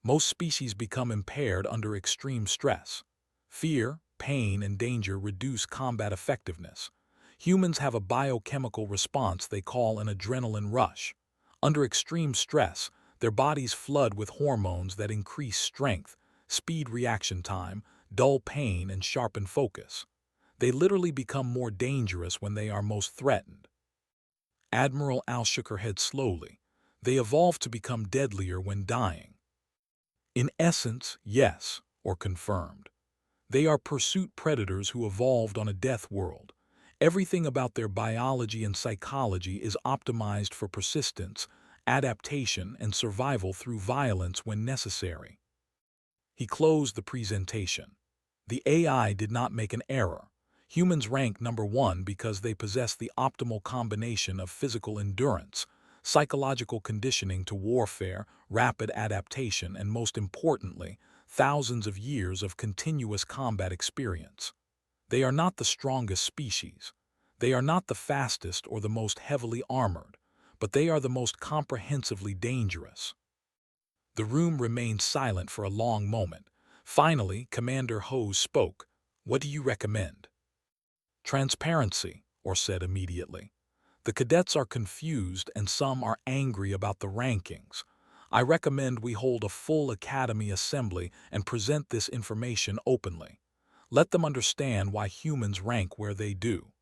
"Most species become impaired under extreme stress. Fear, pain, and danger reduce combat effectiveness. Humans have a biochemical response they call an adrenaline rush. Under extreme stress, their bodies flood with hormones that increase strength, speed reaction time, dull pain, and sharpen focus. They literally become more dangerous when they are most threatened." Admiral Al shook her head slowly. "They evolve to become deadlier when dying." "In essence, yes," or confirmed. "They are pursuit predators who evolved on a death world. Everything about their biology and psychology is optimized for persistence, adaptation, and survival through violence when necessary." He closed the presentation. The AI did not make an error. Humans rank #1 because they possess the optimal combination of physical endurance, psychological conditioning to warfare, rapid adaptation, and most importantly, thousands of years of continuous combat experience. They are not the strongest species. They are not the fastest or the most heavily armored, but they are the most comprehensively dangerous. The room remained silent for a long moment. Finally, Commander Hose spoke. "What do you recommend?" "Transparency," Or said immediately. "The cadets are confused and some are angry about the rankings. I recommend we hold a full Academy assembly and present this information openly. Let them understand why humans rank where they do."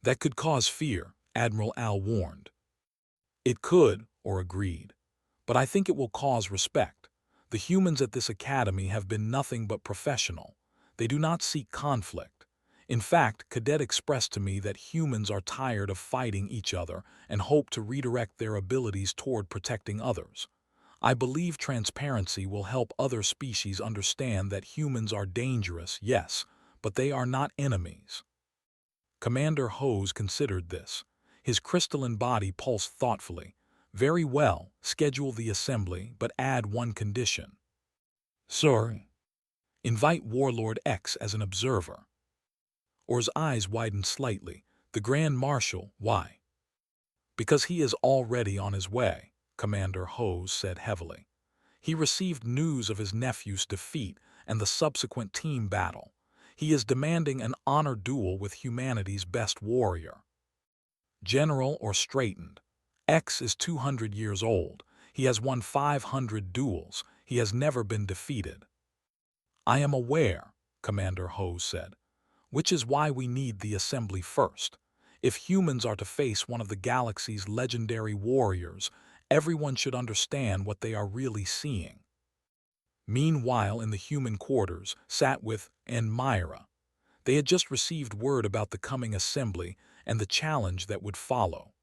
"That could cause fear," Admiral Al warned. "It could," Or agreed. "But I think it will cause respect. The humans at this academy have been nothing but professional. They do not seek conflict. In fact, Cadet expressed to me that humans are tired of fighting each other and hope to redirect their abilities toward protecting others. I believe transparency will help other species understand that humans are dangerous, yes, but they are not enemies." Commander Hose considered this. His crystalline body pulsed thoughtfully. Very well, schedule the assembly, but add one condition. Sorry. Invite Warlord X as an observer. Or's eyes widened slightly. The Grand Marshal, why? Because he is already on his way, Commander Hose said heavily. He received news of his nephew's defeat and the subsequent team battle. He is demanding an honor duel with humanity's best warrior. General or straightened. X is 200 years old. He has won 500 duels. He has never been defeated. I am aware, Commander Hose said, which is why we need the assembly first. If humans are to face one of the galaxy's legendary warriors, everyone should understand what they are really seeing. Meanwhile, in the human quarters, sat with and Myra. They had just received word about the coming assembly and the challenge that would follow.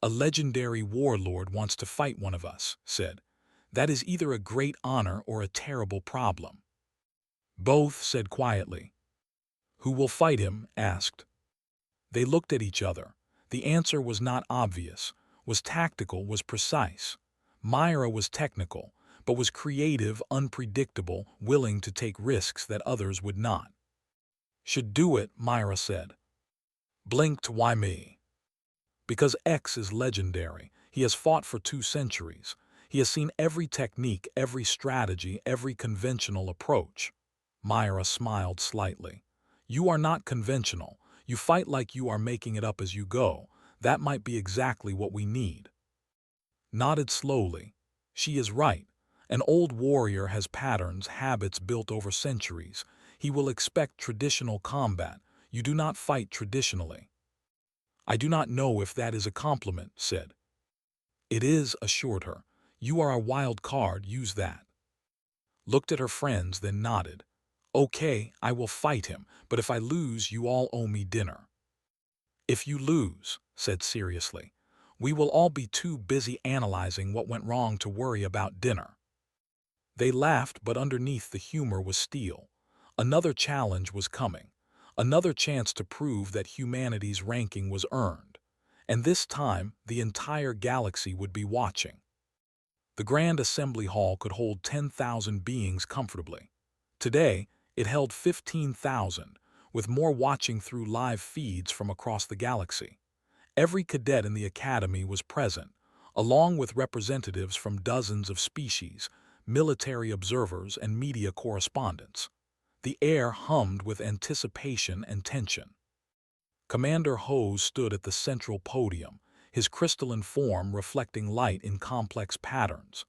A legendary warlord wants to fight one of us, said. That is either a great honor or a terrible problem. Both said quietly. Who will fight him? Asked. They looked at each other. The answer was not obvious, was tactical, was precise. Myra was technical, but was creative, unpredictable, willing to take risks that others would not. Should do it, Myra said. Blinked, why me? Because X is legendary. He has fought for 2 centuries. He has seen every technique, every strategy, every conventional approach. Myra smiled slightly. You are not conventional. You fight like you are making it up as you go. That might be exactly what we need. Nodded slowly. She is right. An old warrior has patterns, habits built over centuries. He will expect traditional combat. You do not fight traditionally. I do not know if that is a compliment, said. It is, assured her. You are a wild card, use that. Looked at her friends, then nodded. Okay, I will fight him, but if I lose, you all owe me dinner. If you lose, said seriously, we will all be too busy analyzing what went wrong to worry about dinner. They laughed, but underneath the humor was steel. Another challenge was coming. Another chance to prove that humanity's ranking was earned. And this time, the entire galaxy would be watching. The Grand Assembly Hall could hold 10,000 beings comfortably. Today, it held 15,000, with more watching through live feeds from across the galaxy. Every cadet in the academy was present, along with representatives from dozens of species, military observers, and media correspondents. The air hummed with anticipation and tension. Commander Hose stood at the central podium, his crystalline form reflecting light in complex patterns.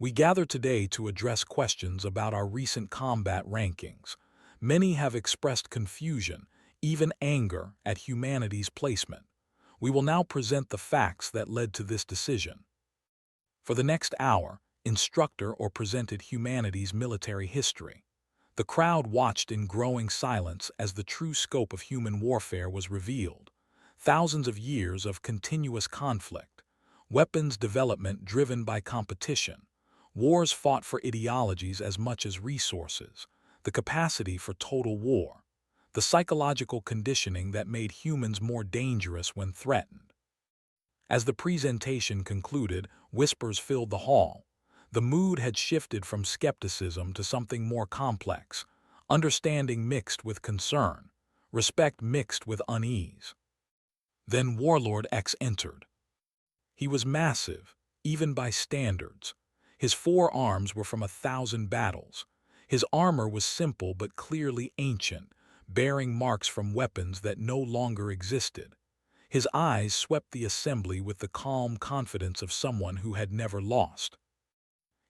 We gather today to address questions about our recent combat rankings. Many have expressed confusion, even anger, at humanity's placement. We will now present the facts that led to this decision. For the next hour, instructor or presented humanity's military history. The crowd watched in growing silence as the true scope of human warfare was revealed. Thousands of years of continuous conflict, weapons development driven by competition, wars fought for ideologies as much as resources, the capacity for total war, the psychological conditioning that made humans more dangerous when threatened. As the presentation concluded, whispers filled the hall. The mood had shifted from skepticism to something more complex, understanding mixed with concern, respect mixed with unease. Then Warlord X entered. He was massive, even by standards. His 4 arms were from 1,000 battles. His armor was simple but clearly ancient, bearing marks from weapons that no longer existed. His eyes swept the assembly with the calm confidence of someone who had never lost.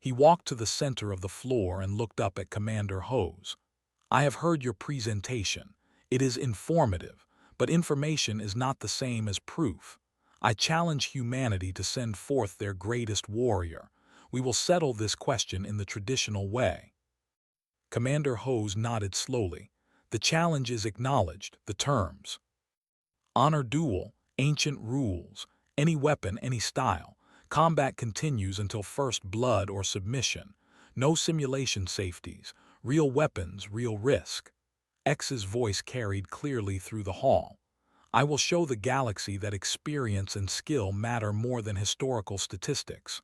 He walked to the center of the floor and looked up at Commander Hose. I have heard your presentation. It is informative, but information is not the same as proof. I challenge humanity to send forth their greatest warrior. We will settle this question in the traditional way. Commander Hose nodded slowly. The challenge is acknowledged, the terms. Honor duel, ancient rules, any weapon, any style. Combat continues until first blood or submission. No simulation safeties. Real weapons, real risk. X's voice carried clearly through the hall. I will show the galaxy that experience and skill matter more than historical statistics.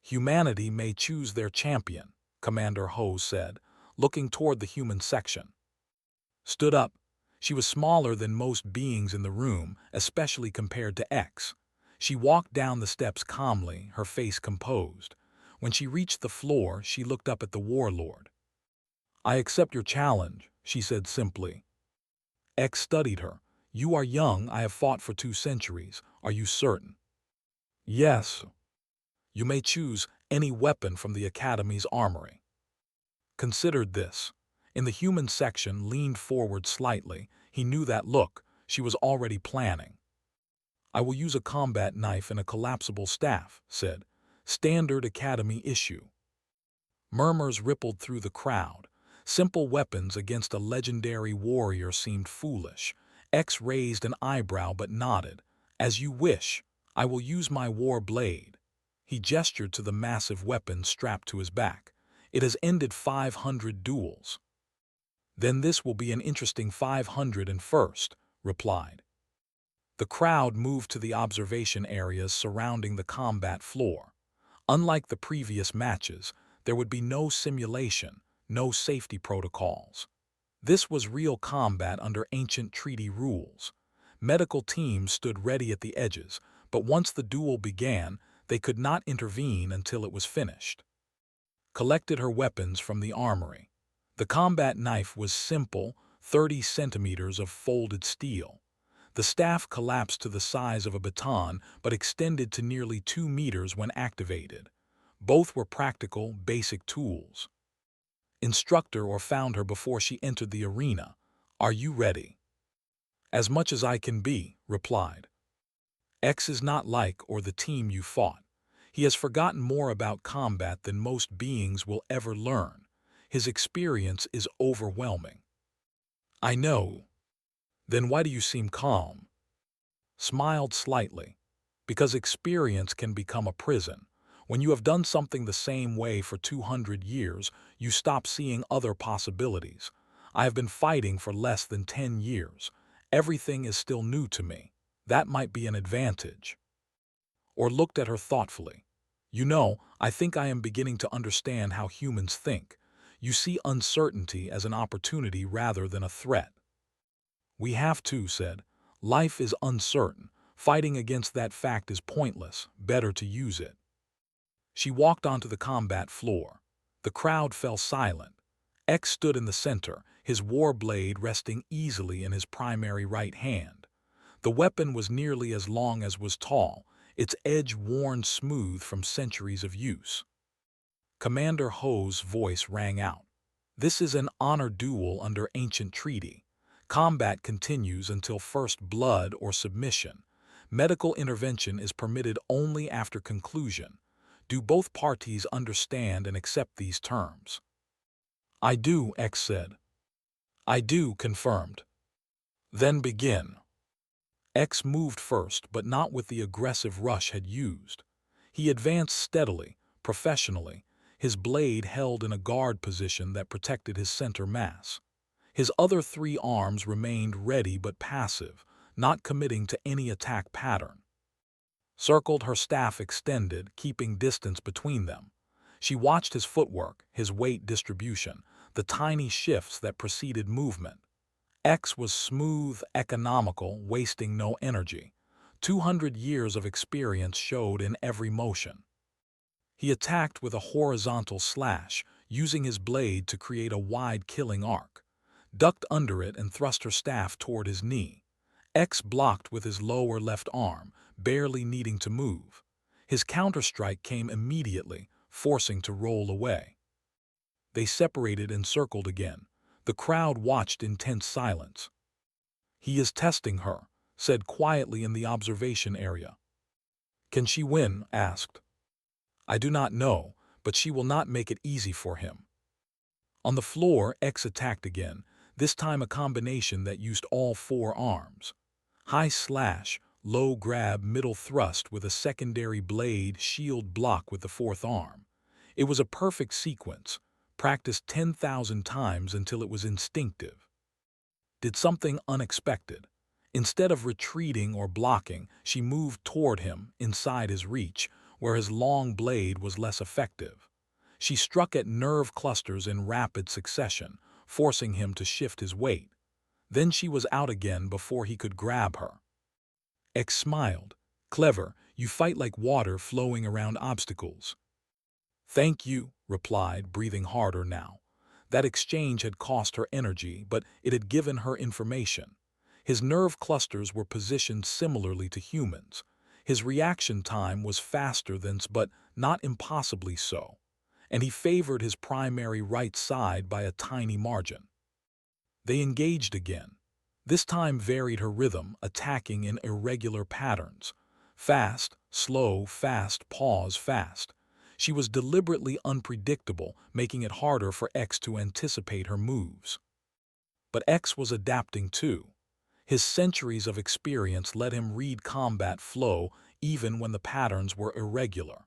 Humanity may choose their champion, Commander Ho said, looking toward the human section. Stood up. She was smaller than most beings in the room, especially compared to X. She walked down the steps calmly, her face composed. When she reached the floor, she looked up at the warlord. I accept your challenge, she said simply. X studied her. You are young, I have fought for 2 centuries. Are you certain? Yes. You may choose any weapon from the Academy's armory. Considered this. In the human section, leaned forward slightly. He knew that look. She was already planning. I will use a combat knife and a collapsible staff, said. Standard Academy issue. Murmurs rippled through the crowd. Simple weapons against a legendary warrior seemed foolish. X raised an eyebrow but nodded. As you wish. I will use my war blade. He gestured to the massive weapon strapped to his back. It has ended 500 duels. Then this will be an interesting 501st, replied. The crowd moved to the observation areas surrounding the combat floor. Unlike the previous matches, there would be no simulation, no safety protocols. This was real combat under ancient treaty rules. Medical teams stood ready at the edges, but once the duel began, they could not intervene until it was finished. Collected her weapons from the armory. The combat knife was simple, 30 centimeters of folded steel. The staff collapsed to the size of a baton but extended to nearly 2 meters when activated. Both were practical, basic tools. Instructor or found her before she entered the arena. Are you ready? As much as I can be, replied. X is not like or the team you fought. He has forgotten more about combat than most beings will ever learn. His experience is overwhelming. I know. Then why do you seem calm? Smiled slightly. Because experience can become a prison. When you have done something the same way for 200 years, you stop seeing other possibilities. I have been fighting for less than 10 years. Everything is still new to me. That might be an advantage. Or looked at her thoughtfully. You know, I think I am beginning to understand how humans think. You see uncertainty as an opportunity rather than a threat. We have to, said. Life is uncertain. Fighting against that fact is pointless. Better to use it. She walked onto the combat floor. The crowd fell silent. X stood in the center, his war blade resting easily in his primary right hand. The weapon was nearly as long as was tall, its edge worn smooth from centuries of use. Commander Ho's voice rang out. This is an honor duel under ancient treaty. Combat continues until first blood or submission. Medical intervention is permitted only after conclusion. Do both parties understand and accept these terms? I do, X said. I do, confirmed. Then begin. X moved first, but not with the aggressive rush had used. He advanced steadily, professionally, his blade held in a guard position that protected his center mass. His other 3 arms remained ready but passive, not committing to any attack pattern. Circled, her staff extended, keeping distance between them. She watched his footwork, his weight distribution, the tiny shifts that preceded movement. X was smooth, economical, wasting no energy. 200 years of experience showed in every motion. He attacked with a horizontal slash, using his blade to create a wide killing arc. Ducked under it and thrust her staff toward his knee. X blocked with his lower left arm, barely needing to move. His counterstrike came immediately, forcing to roll away. They separated and circled again. The crowd watched in tense silence. He is testing her, said quietly in the observation area. Can she win? Asked. I do not know, but she will not make it easy for him. On the floor, X attacked again, this time a combination that used all 4 arms. High slash, low grab, middle thrust with a secondary blade, shield block with the 4th arm. It was a perfect sequence, practiced 10,000 times until it was instinctive. Did something unexpected. Instead of retreating or blocking, she moved toward him, inside his reach, where his long blade was less effective. She struck at nerve clusters in rapid succession, forcing him to shift his weight. Then she was out again before he could grab her. X smiled. "Clever, you fight like water flowing around obstacles." "Thank you," replied, breathing harder now. That exchange had cost her energy, but it had given her information. His nerve clusters were positioned similarly to humans. His reaction time was faster than but not impossibly so. And he favored his primary right side by a tiny margin. They engaged again. This time varied her rhythm, attacking in irregular patterns. Fast, slow, fast, pause, fast. She was deliberately unpredictable, making it harder for X to anticipate her moves. But X was adapting too. His centuries of experience let him read combat flow even when the patterns were irregular.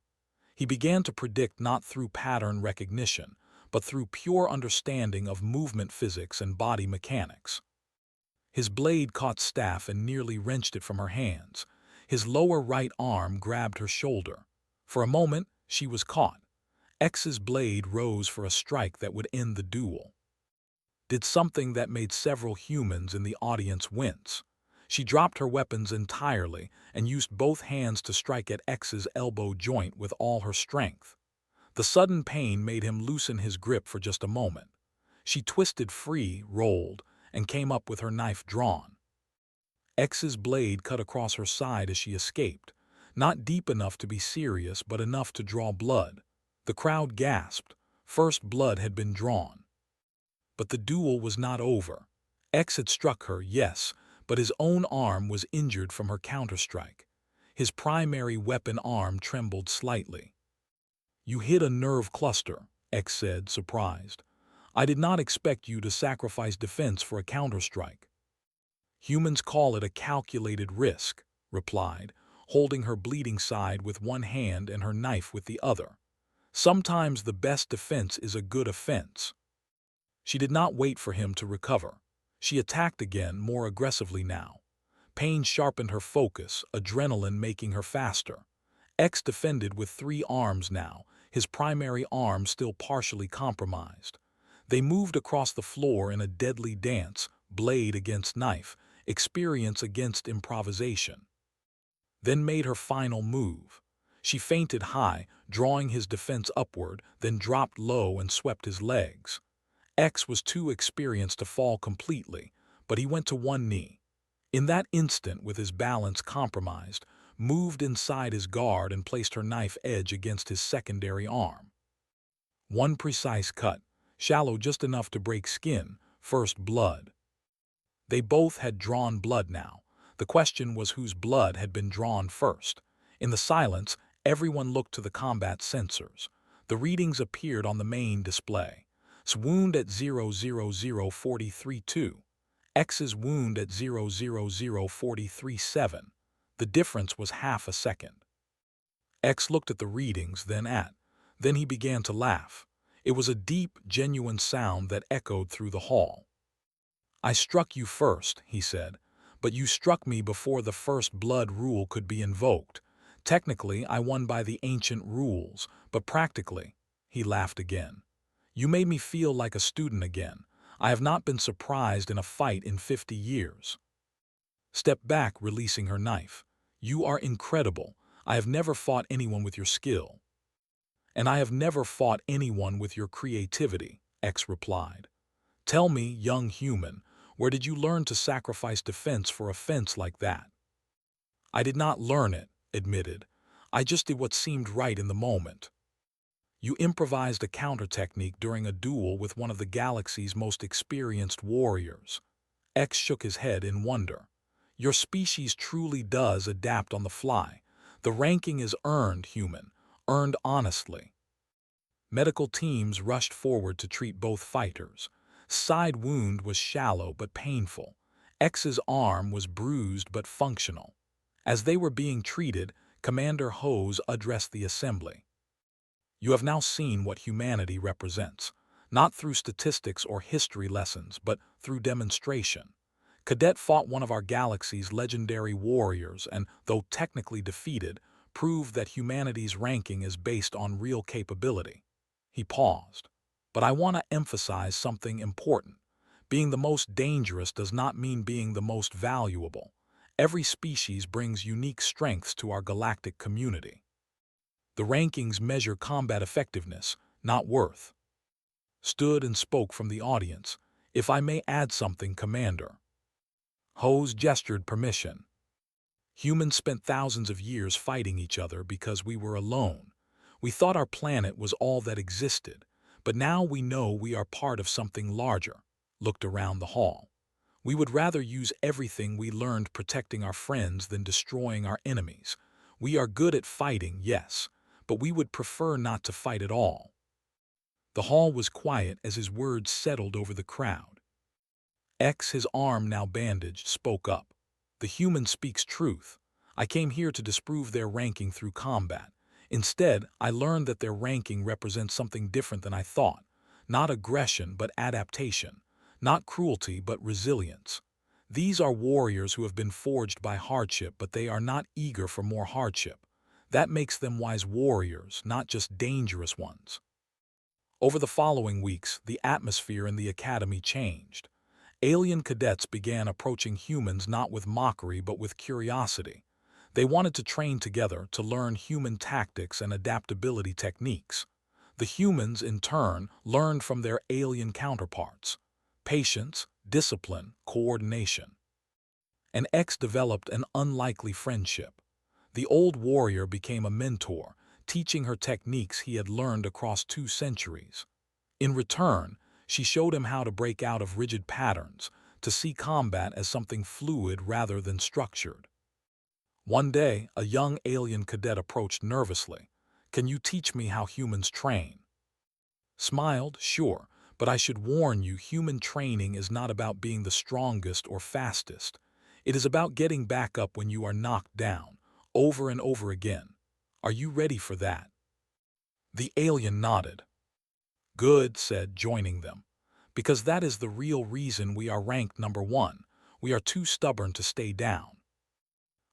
He began to predict not through pattern recognition, but through pure understanding of movement physics and body mechanics. His blade caught Staff and nearly wrenched it from her hands. His lower right arm grabbed her shoulder. For a moment, she was caught. X's blade rose for a strike that would end the duel. Did something that made several humans in the audience wince. She dropped her weapons entirely and used both hands to strike at X's elbow joint with all her strength. The sudden pain made him loosen his grip for just a moment. She twisted free, rolled, and came up with her knife drawn. X's blade cut across her side as she escaped, not deep enough to be serious but enough to draw blood. The crowd gasped. First blood had been drawn. But the duel was not over. X had struck her, yes, but his own arm was injured from her counterstrike. His primary weapon arm trembled slightly. "You hit a nerve cluster," X said, surprised. "I did not expect you to sacrifice defense for a counterstrike." "Humans call it a calculated risk," replied, holding her bleeding side with one hand and her knife with the other. "Sometimes the best defense is a good offense." She did not wait for him to recover. She attacked again, more aggressively now. Pain sharpened her focus, adrenaline making her faster. X defended with 3 arms now, his primary arm still partially compromised. They moved across the floor in a deadly dance, blade against knife, experience against improvisation. Then made her final move. She feinted high, drawing his defense upward, then dropped low and swept his legs. X was too experienced to fall completely, but he went to one knee. In that instant, with his balance compromised, moved inside his guard and placed her knife edge against his secondary arm. One precise cut, shallow just enough to break skin, first blood. They both had drawn blood now. The question was whose blood had been drawn first. In the silence, everyone looked to the combat sensors. The readings appeared on the main display. Wound at 0,00432. X's wound at 0,00437. The difference was half a second. X looked at the readings, then he began to laugh. It was a deep, genuine sound that echoed through the hall. "I struck you first," he said, "but you struck me before the first blood rule could be invoked. Technically, I won by the ancient rules, but practically," he laughed again. "You made me feel like a student again. I have not been surprised in a fight in 50 years. Step back, releasing her knife. "You are incredible. I have never fought anyone with your skill." "And I have never fought anyone with your creativity," X replied. "Tell me, young human, where did you learn to sacrifice defense for offense like that?" "I did not learn it," admitted. "I just did what seemed right in the moment." "You improvised a counter technique during a duel with one of the galaxy's most experienced warriors." X shook his head in wonder. "Your species truly does adapt on the fly. The ranking is earned, human, earned honestly." Medical teams rushed forward to treat both fighters. Side wound was shallow but painful. X's arm was bruised but functional. As they were being treated, Commander Hose addressed the assembly. "You have now seen what humanity represents, not through statistics or history lessons, but through demonstration. Cadet fought one of our galaxy's legendary warriors and, though technically defeated, proved that humanity's ranking is based on real capability. He paused. But I want to emphasize something important. Being the most dangerous does not mean being the most valuable. Every species brings unique strengths to our galactic community. The rankings measure combat effectiveness, not worth. Stood and spoke from the audience. If I may add something, Commander. Hose gestured permission. Humans spent thousands of years fighting each other because we were alone. We thought our planet was all that existed, but now we know we are part of something larger. Looked around the hall. We would rather use everything we learned protecting our friends than destroying our enemies. We are good at fighting, yes, but we would prefer not to fight at all. The hall was quiet as his words settled over the crowd. X, his arm now bandaged, spoke up. The human speaks truth. I came here to disprove their ranking through combat. Instead, I learned that their ranking represents something different than I thought. Not aggression, but adaptation. Not cruelty, but resilience. These are warriors who have been forged by hardship, but they are not eager for more hardship. That makes them wise warriors, not just dangerous ones. Over the following weeks, the atmosphere in the academy changed. Alien cadets began approaching humans not with mockery but with curiosity. They wanted to train together to learn human tactics and adaptability techniques. The humans, in turn, learned from their alien counterparts. Patience, discipline, coordination. And X developed an unlikely friendship. The old warrior became a mentor, teaching her techniques he had learned across 2 centuries. In return, she showed him how to break out of rigid patterns, to see combat as something fluid rather than structured. One day, a young alien cadet approached nervously. "Can you teach me how humans train?" Smiled, "Sure, but I should warn you, human training is not about being the strongest or fastest. It is about getting back up when you are knocked down, over and over again. Are you ready for that?" The alien nodded. "Good," said, joining them. "Because that is the real reason we are ranked number 1. We are too stubborn to stay down."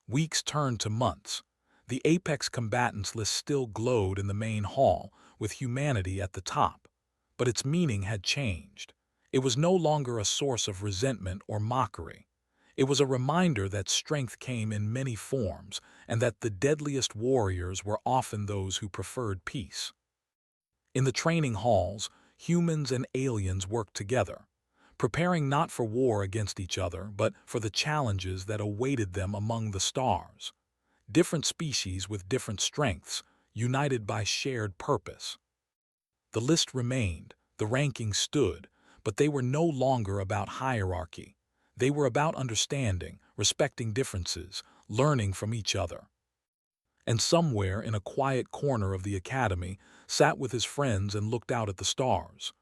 Weeks turned to months. The Apex Combatants list still glowed in the main hall, with humanity at the top. But its meaning had changed. It was no longer a source of resentment or mockery. It was a reminder that strength came in many forms, and that the deadliest warriors were often those who preferred peace. In the training halls, humans and aliens worked together, preparing not for war against each other, but for the challenges that awaited them among the stars. Different species with different strengths, united by shared purpose. The list remained, the rankings stood, but they were no longer about hierarchy. They were about understanding, respecting differences, learning from each other. And somewhere in a quiet corner of the academy, sat with his friends and looked out at the stars.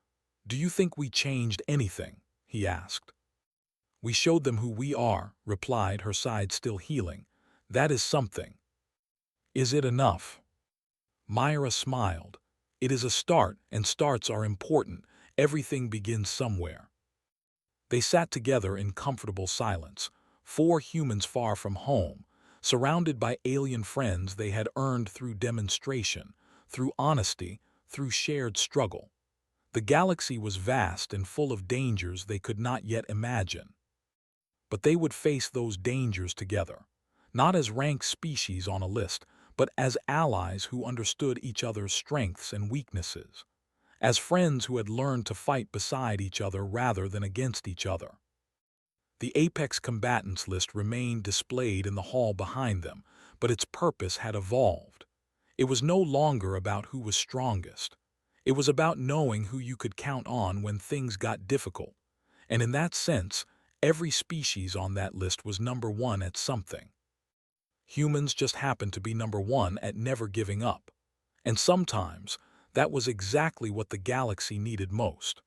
"Do you think we changed anything?" he asked. "We showed them who we are," replied, her side still healing. "That is something." "Is it enough?" Myra smiled. "It is a start, and starts are important. Everything begins somewhere." They sat together in comfortable silence, 4 humans far from home, surrounded by alien friends they had earned through demonstration, through honesty, through shared struggle. The galaxy was vast and full of dangers they could not yet imagine. But they would face those dangers together, not as ranked species on a list, but as allies who understood each other's strengths and weaknesses, as friends who had learned to fight beside each other rather than against each other. The Apex Combatants list remained displayed in the hall behind them, but its purpose had evolved. It was no longer about who was strongest. It was about knowing who you could count on when things got difficult. And in that sense, every species on that list was number 1 at something. Humans just happened to be number 1 at never giving up. And sometimes, that was exactly what the galaxy needed most.